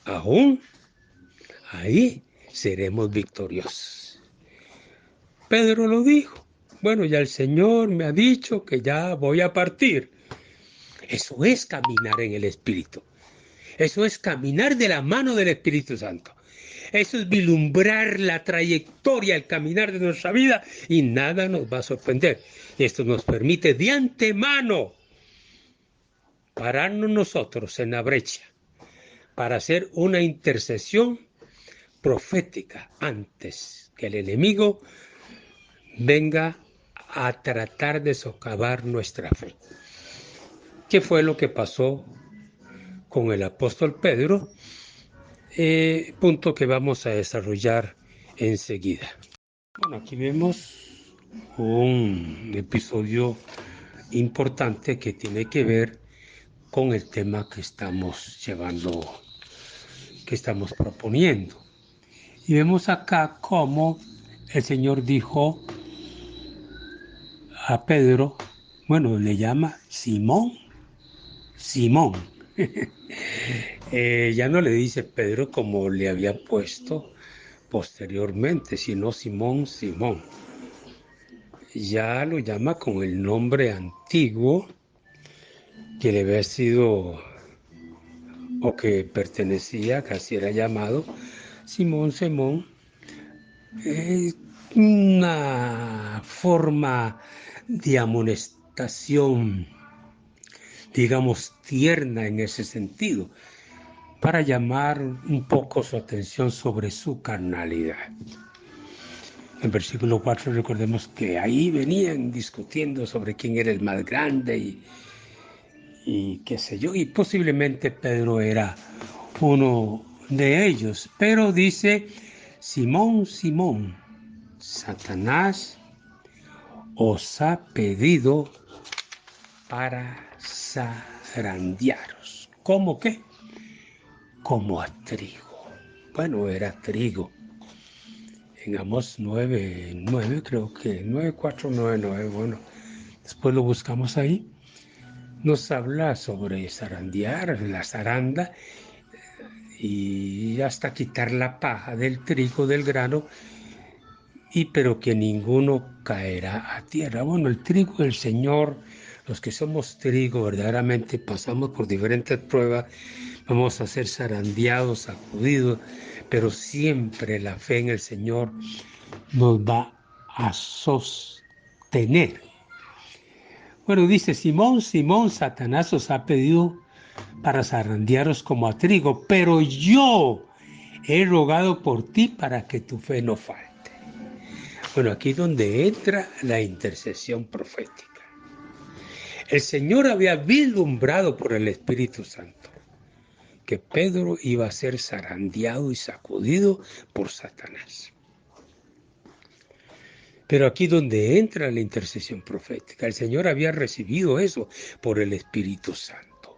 S2: aún ahí seremos victoriosos. Pedro lo dijo. Bueno, ya el Señor me ha dicho que ya voy a partir. Eso es caminar en el Espíritu. Eso es caminar de la mano del Espíritu Santo. Eso es vislumbrar la trayectoria, el caminar de nuestra vida, y nada nos va a sorprender. Esto nos permite de antemano pararnos nosotros en la brecha para hacer una intercesión profética antes que el enemigo venga a tratar de socavar nuestra fe. ¿Qué fue lo que pasó con el apóstol Pedro? Punto que vamos a desarrollar enseguida. Bueno, aquí vemos un episodio importante que tiene que ver con el tema que estamos llevando, que estamos proponiendo. Y vemos acá cómo el Señor dijo a Pedro, bueno, le llama Simón. Ya no le dice Pedro como le había puesto posteriormente, sino Simón. Ya lo llama con el nombre antiguo que le había sido o que pertenecía, casi era llamado Simón. Una forma de amonestación, digamos, tierna en ese sentido, para llamar un poco su atención sobre su carnalidad. En versículo 4 recordemos que ahí venían discutiendo sobre quién era el más grande y qué sé yo, y posiblemente Pedro era uno de ellos. Pero dice, Simón, Simón, Satanás os ha pedido para zarandearos. ¿Cómo qué? Como a trigo. Bueno, era trigo. En Amós 9:9, creo que 9:4, 9:9, bueno, después lo buscamos ahí. Nos habla sobre zarandear, la zaranda, y hasta quitar la paja del trigo, del grano, pero que ninguno caerá a tierra. Bueno, el trigo del Señor, los que somos trigo, verdaderamente pasamos por diferentes pruebas, vamos a ser zarandeados, sacudidos, pero siempre la fe en el Señor nos va a sostener. Bueno, dice, Simón, Simón, Satanás os ha pedido para zarandearos como a trigo, pero yo he rogado por ti para que tu fe no falte. Bueno, aquí es donde entra la intercesión profética. El Señor había vislumbrado por el Espíritu Santo que Pedro iba a ser zarandeado y sacudido por Satanás. Pero aquí donde entra la intercesión profética, el Señor había recibido eso por el Espíritu Santo.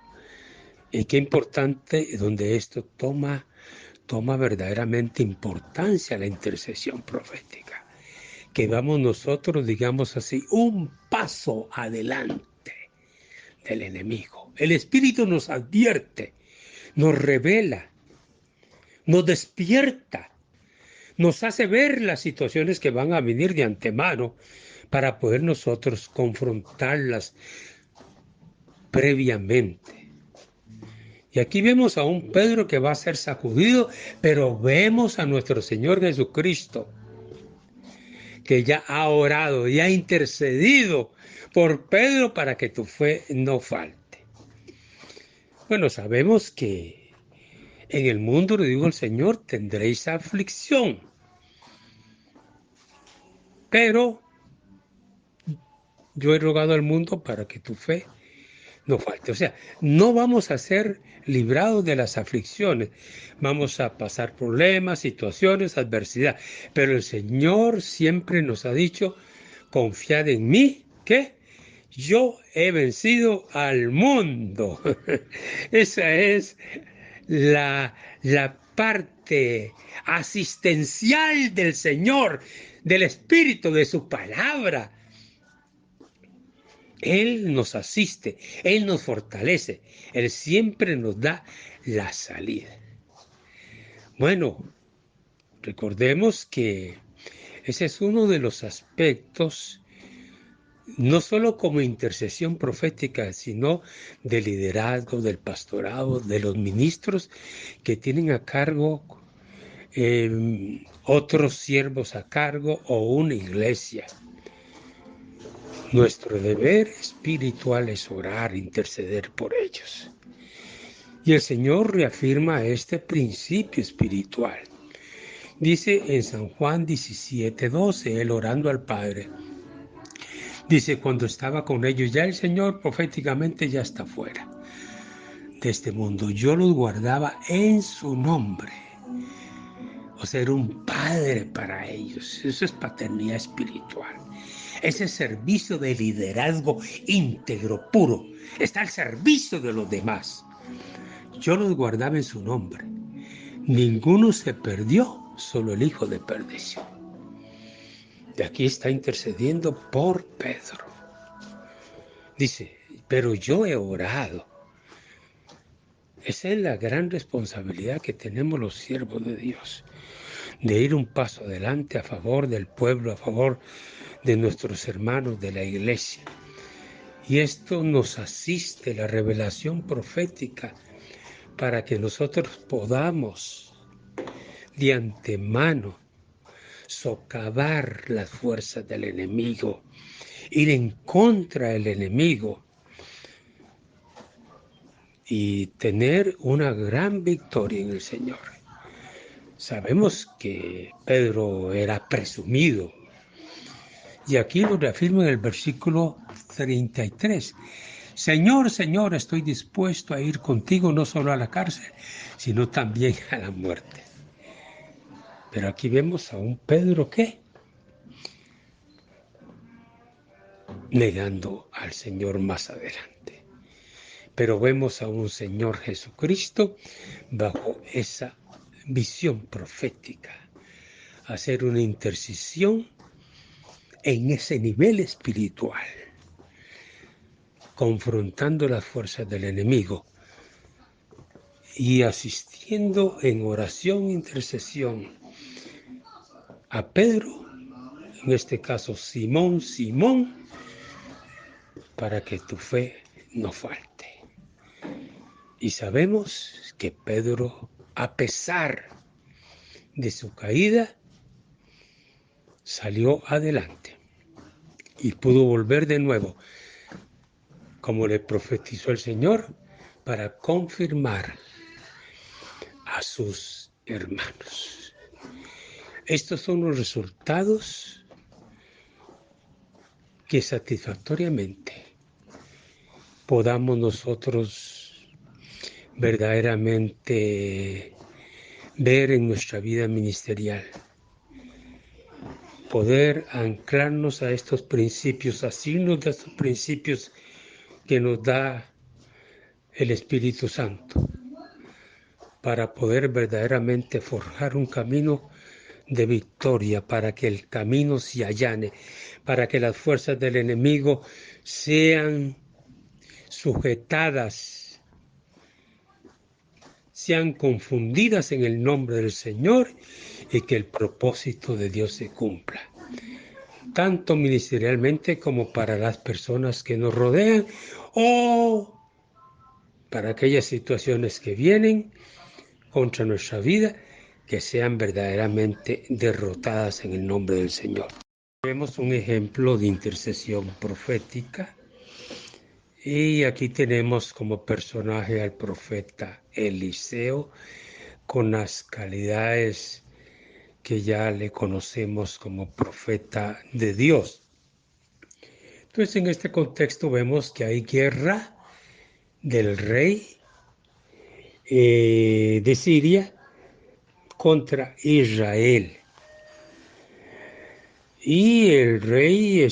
S2: Y qué importante, donde esto toma verdaderamente importancia la intercesión profética. Que vamos nosotros, digamos así, un paso adelante del enemigo. El Espíritu nos advierte, nos revela, nos despierta, nos hace ver las situaciones que van a venir de antemano para poder nosotros confrontarlas previamente. Y aquí vemos a un Pedro que va a ser sacudido, pero vemos a nuestro Señor Jesucristo que ya ha orado y ha intercedido por Pedro para que tu fe no falte. Bueno, sabemos que en el mundo, le digo el Señor, tendréis aflicción, pero yo he rogado al mundo para que tu fe no falte. O sea, no vamos a ser librados de las aflicciones, vamos a pasar problemas, situaciones, adversidad, pero el Señor siempre nos ha dicho, confiad en mí, ¿qué? Yo he vencido al mundo. Esa es la parte asistencial del Señor, del Espíritu, de su palabra. Él nos asiste, Él nos fortalece, Él siempre nos da la salida. Bueno, recordemos que ese es uno de los aspectos, no solo como intercesión profética, sino de liderazgo, del pastorado, de los ministros que tienen a cargo otros siervos a cargo o una iglesia. Nuestro deber espiritual es orar, interceder por ellos. Y el Señor reafirma este principio espiritual. Dice en San Juan 17:12, Él orando al Padre. Dice, cuando estaba con ellos, ya el Señor proféticamente ya está fuera de este mundo. Yo los guardaba en su nombre. O sea, era un padre para ellos. Eso es paternidad espiritual. Ese servicio de liderazgo íntegro, puro. Está al servicio de los demás. Yo los guardaba en su nombre. Ninguno se perdió, solo el hijo de perdición. De aquí está intercediendo por Pedro. Dice, pero yo he orado. Esa es la gran responsabilidad que tenemos los siervos de Dios, de ir un paso adelante a favor del pueblo, a favor de nuestros hermanos de la iglesia. Y esto nos asiste, la revelación profética, para que nosotros podamos de antemano socavar las fuerzas del enemigo, ir en contra del enemigo y tener una gran victoria en el Señor. Sabemos que Pedro era presumido, y aquí lo reafirma en el versículo 33. Señor, Señor, estoy dispuesto a ir contigo no solo a la cárcel, sino también a la muerte. Pero aquí vemos a un Pedro que negando al Señor más adelante. Pero vemos a un Señor Jesucristo bajo esa visión profética, hacer una intercesión en ese nivel espiritual, confrontando las fuerzas del enemigo y asistiendo en oración e intercesión a Pedro, en este caso Simón, Simón, para que tu fe no falte. Y sabemos que Pedro, a pesar de su caída, salió adelante y pudo volver de nuevo, como le profetizó el Señor, para confirmar a sus hermanos. Estos son los resultados que satisfactoriamente podamos nosotros verdaderamente ver en nuestra vida ministerial. Poder anclarnos a estos principios, asirnos de estos principios que nos da el Espíritu Santo, para poder verdaderamente forjar un camino de victoria, para que el camino se allane, para que las fuerzas del enemigo sean sujetadas, sean confundidas en el nombre del Señor y que el propósito de Dios se cumpla, tanto ministerialmente como para las personas que nos rodean o para aquellas situaciones que vienen contra nuestra vida, que sean verdaderamente derrotadas en el nombre del Señor. Vemos un ejemplo de intercesión profética y aquí tenemos como personaje al profeta Eliseo con las calidades que ya le conocemos como profeta de Dios. Entonces en este contexto vemos que hay guerra del rey de Siria contra Israel. Y el rey,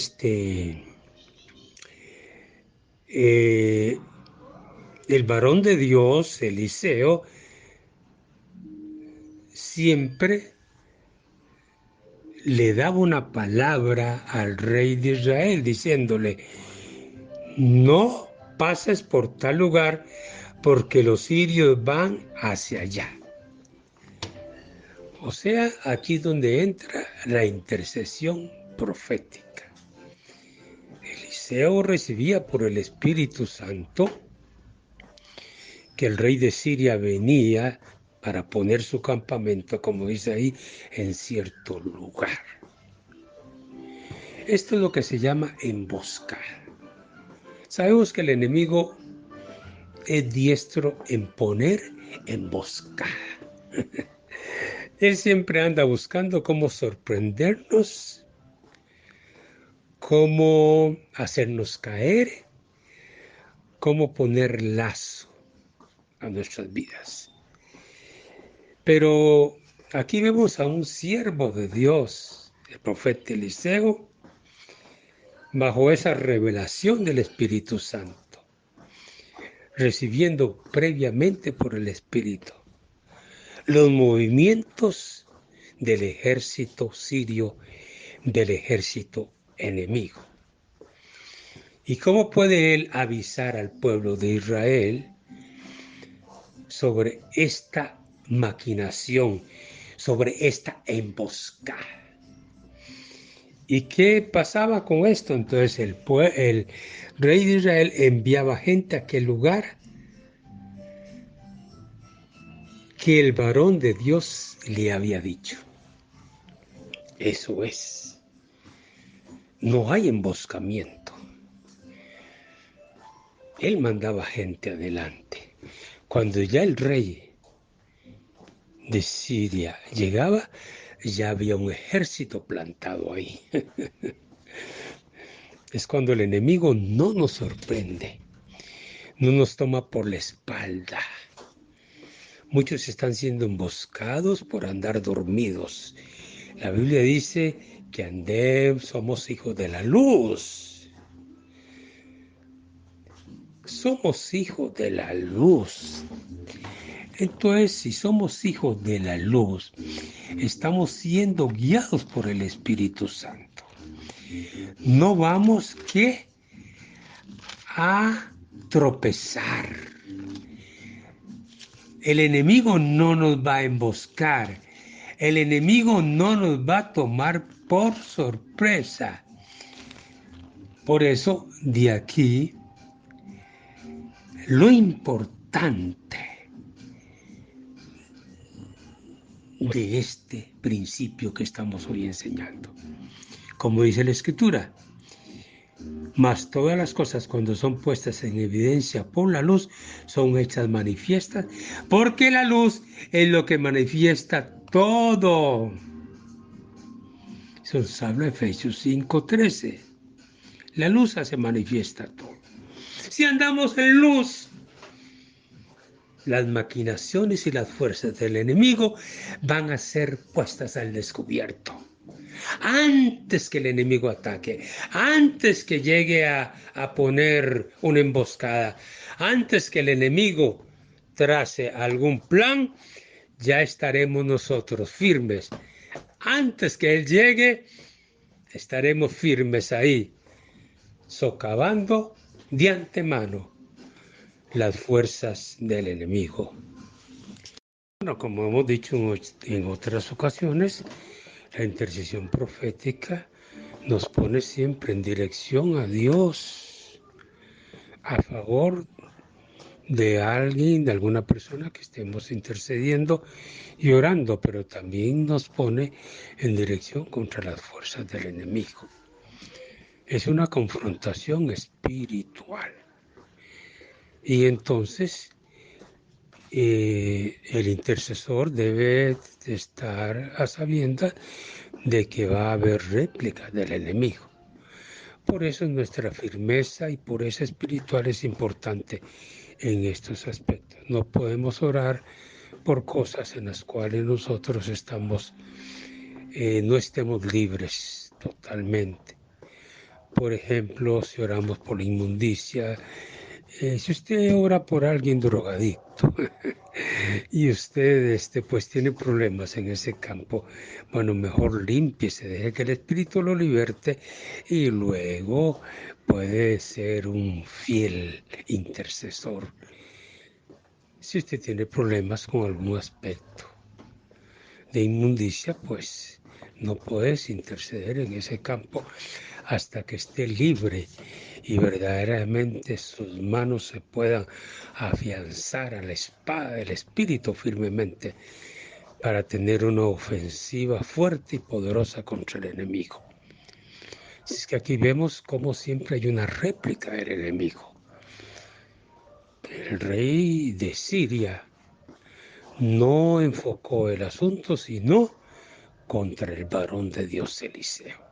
S2: el varón de Dios, Eliseo, siempre le daba una palabra al rey de Israel, diciéndole, no pases por tal lugar porque los sirios van hacia allá. O sea, aquí donde entra la intercesión profética. Eliseo recibía por el Espíritu Santo que el rey de Siria venía para poner su campamento, como dice ahí, en cierto lugar. Esto es lo que se llama emboscada. Sabemos que el enemigo es diestro en poner emboscada. Él siempre anda buscando cómo sorprendernos, cómo hacernos caer, cómo poner lazo a nuestras vidas. Pero aquí vemos a un siervo de Dios, el profeta Eliseo, bajo esa revelación del Espíritu Santo, recibiendo previamente por el Espíritu los movimientos del ejército sirio, del ejército enemigo. ¿Y cómo puede él avisar al pueblo de Israel sobre esta maquinación, sobre esta emboscada? ¿Y qué pasaba con esto? Entonces el rey de Israel enviaba gente a aquel lugar que el varón de Dios le había dicho. Eso es. No hay emboscamiento. Él mandaba gente adelante. Cuando ya el rey de Siria llegaba, ya había un ejército plantado ahí. Es cuando el enemigo no nos sorprende. no nos toma por la espalda. Muchos están siendo emboscados por andar dormidos. La Biblia dice que somos hijos de la luz. Somos hijos de la luz. Entonces, si somos hijos de la luz, estamos siendo guiados por el Espíritu Santo. No vamos a tropezar. El enemigo no nos va a emboscar. El enemigo no nos va a tomar por sorpresa. Por eso, de aquí, lo importante de este principio que estamos hoy enseñando. Como dice la Escritura, mas todas las cosas cuando son puestas en evidencia por la luz son hechas manifiestas, porque la luz es lo que manifiesta todo. Eso nos habla Efesios 5:13. La luz hace manifiesta todo. Si andamos en luz, las maquinaciones y las fuerzas del enemigo van a ser puestas al descubierto. Antes que el enemigo ataque, antes que llegue a poner una emboscada, antes que el enemigo trace algún plan, ya estaremos nosotros firmes. Antes que él llegue, estaremos firmes ahí, socavando de antemano las fuerzas del enemigo. Bueno, como hemos dicho en otras ocasiones, la intercesión profética nos pone siempre en dirección a Dios, a favor de alguien, de alguna persona que estemos intercediendo y orando, pero también nos pone en dirección contra las fuerzas del enemigo. Es una confrontación espiritual. Y entonces el intercesor debe estar a sabiendas de que va a haber réplica del enemigo. Por eso nuestra firmeza y pureza espiritual es importante en estos aspectos. No podemos orar por cosas en las cuales nosotros no estemos libres totalmente. Por ejemplo, si oramos por la inmundicia, si usted ora por alguien drogadicto y usted pues tiene problemas en ese campo, bueno, mejor límpiese, deje que el Espíritu lo liberte y luego puede ser un fiel intercesor. Si usted tiene problemas con algún aspecto de inmundicia, pues no puedes interceder en ese campo hasta que esté libre y verdaderamente sus manos se puedan afianzar a la espada del Espíritu firmemente para tener una ofensiva fuerte y poderosa contra el enemigo. Así es que aquí vemos cómo siempre hay una réplica del enemigo. El rey de Siria no enfocó el asunto sino contra el varón de Dios Eliseo.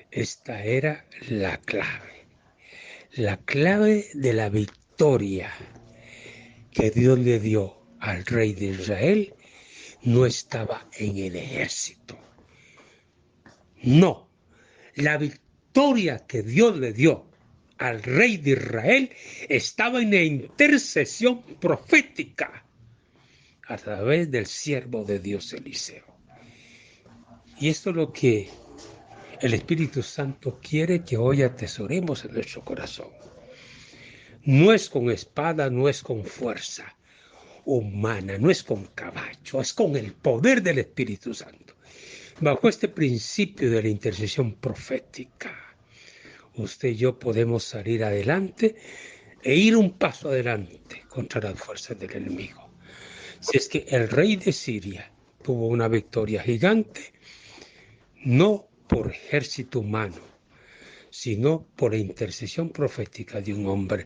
S2: Esta era la clave de la victoria que Dios le dio al rey de Israel no estaba en el ejército. No, la victoria que Dios le dio al rey de Israel estaba en la intercesión profética a través del siervo de Dios Eliseo. Y esto es lo que el Espíritu Santo quiere que hoy atesoremos en nuestro corazón. No es con espada, no es con fuerza humana, no es con caballo, es con el poder del Espíritu Santo. Bajo este principio de la intercesión profética, usted y yo podemos salir adelante e ir un paso adelante contra las fuerzas del enemigo. Si es que el rey de Siria tuvo una victoria gigante, no por ejército humano, sino por la intercesión profética de un hombre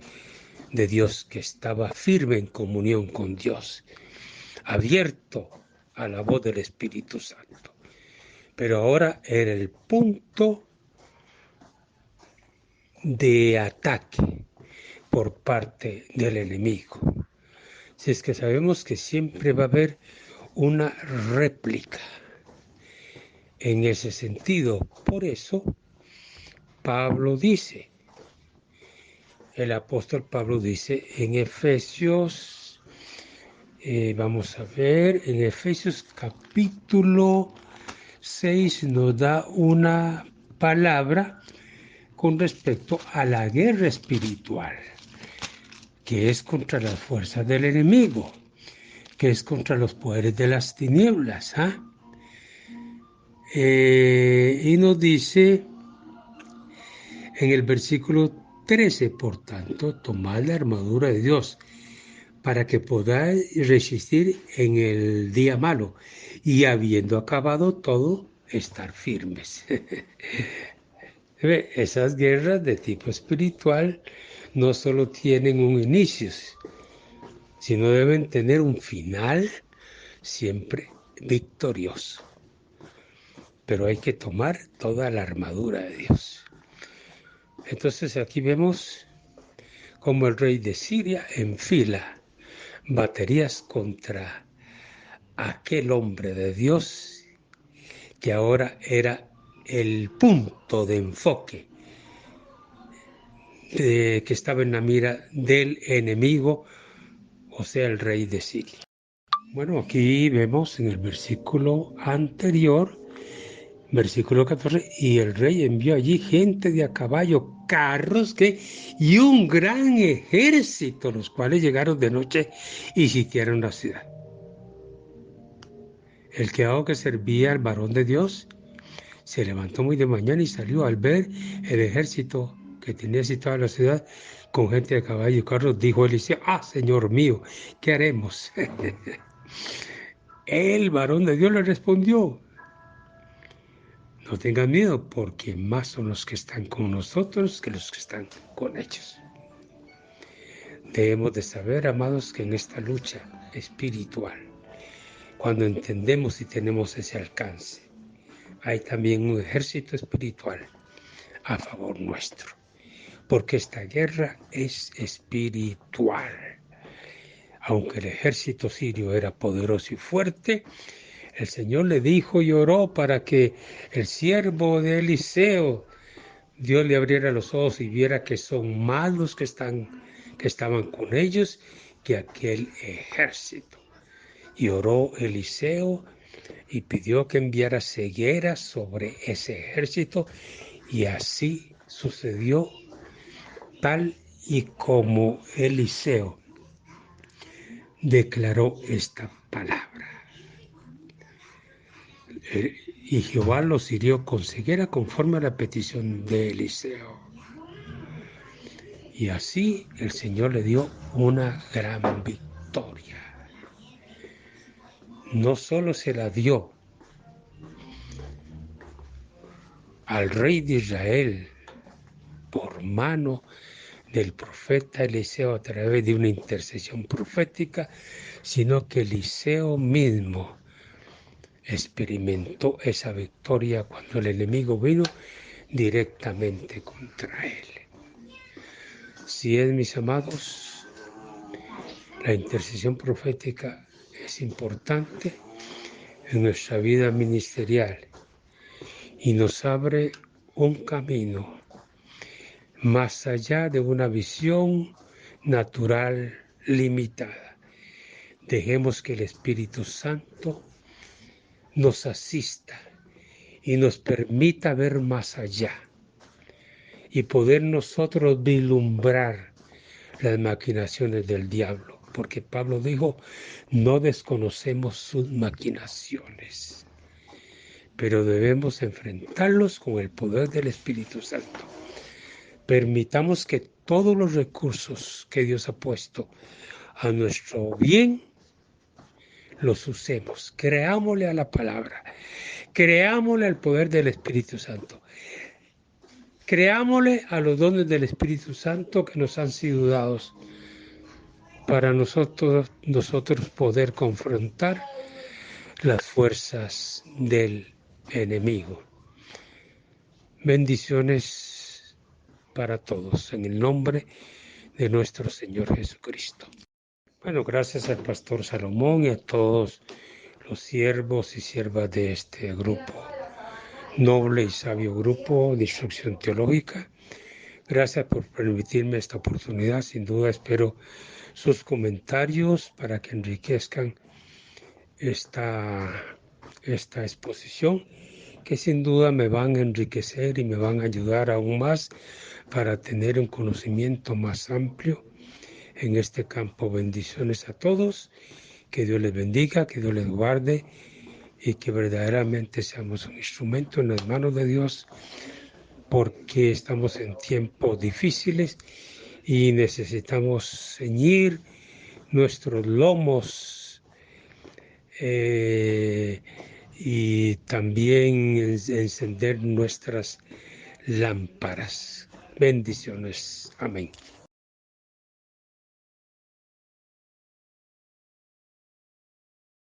S2: de Dios que estaba firme en comunión con Dios, abierto a la voz del Espíritu Santo. Pero ahora era el punto de ataque, por parte del enemigo. Si es que sabemos que siempre va a haber una réplica en ese sentido. Por eso Pablo dice, el apóstol Pablo dice en Efesios, vamos a ver, en Efesios capítulo 6 nos da una palabra con respecto a la guerra espiritual, que es contra las fuerzas del enemigo, que es contra los poderes de las tinieblas. Y nos dice en el versículo 13, por tanto, tomad la armadura de Dios para que podáis resistir en el día malo y habiendo acabado todo, estar firmes. Esas guerras de tipo espiritual no solo tienen un inicio, sino deben tener un final siempre victorioso. Pero hay que tomar toda la armadura de Dios. Entonces aquí vemos como el rey de Siria enfila baterías contra aquel hombre de Dios que ahora era el punto de enfoque que estaba en la mira del enemigo, o sea, el rey de Siria. Bueno, aquí vemos en el versículo anterior, versículo 14, y el rey envió allí gente de a caballo, carros y un gran ejército, los cuales llegaron de noche y sitiaron la ciudad. El que servía al varón de Dios se levantó muy de mañana y salió al ver el ejército que tenía situada la ciudad con gente de caballo y carros. Dijo Eliseo, Señor mío, ¿qué haremos? El varón de Dios le respondió, no tengan miedo, porque más son los que están con nosotros que los que están con ellos. Debemos de saber, amados, que en esta lucha espiritual, cuando entendemos y tenemos ese alcance, hay también un ejército espiritual a favor nuestro, porque esta guerra es espiritual. Aunque el ejército sirio era poderoso y fuerte, el Señor le dijo y oró para que el siervo de Eliseo, Dios le abriera los ojos y viera que son más los que estaban con ellos que aquel ejército. Y oró Eliseo y pidió que enviara ceguera sobre ese ejército, y así sucedió, tal y como Eliseo declaró esta palabra. Y Jehová los hirió con ceguera conforme a la petición de Eliseo. Y así el Señor le dio una gran victoria. No solo se la dio al rey de Israel por mano del profeta Eliseo a través de una intercesión profética, sino que Eliseo mismo experimentó esa victoria cuando el enemigo vino directamente contra él. Si es, mis amados, la intercesión profética es importante en nuestra vida ministerial y nos abre un camino más allá de una visión natural limitada. Dejemos que el Espíritu Santo nos asista y nos permita ver más allá y poder nosotros vislumbrar las maquinaciones del diablo, porque Pablo dijo, no desconocemos sus maquinaciones, pero debemos enfrentarlos con el poder del Espíritu Santo. Permitamos que todos los recursos que Dios ha puesto a nuestro bien los usemos. Creámosle a la palabra, creámosle al poder del Espíritu Santo, creámosle a los dones del Espíritu Santo que nos han sido dados para nosotros poder confrontar las fuerzas del enemigo. Bendiciones para todos en el nombre de nuestro Señor Jesucristo. Bueno, gracias al pastor Salomón y a todos los siervos y siervas de este grupo, noble y sabio grupo de instrucción teológica. Gracias por permitirme esta oportunidad. Sin duda espero sus comentarios para que enriquezcan esta exposición, que sin duda me van a enriquecer y me van a ayudar aún más para tener un conocimiento más amplio en este campo. Bendiciones a todos, que Dios les bendiga, que Dios les guarde y que verdaderamente seamos un instrumento en las manos de Dios, porque estamos en tiempos difíciles y necesitamos ceñir nuestros lomos y también encender nuestras lámparas. Bendiciones. Amén.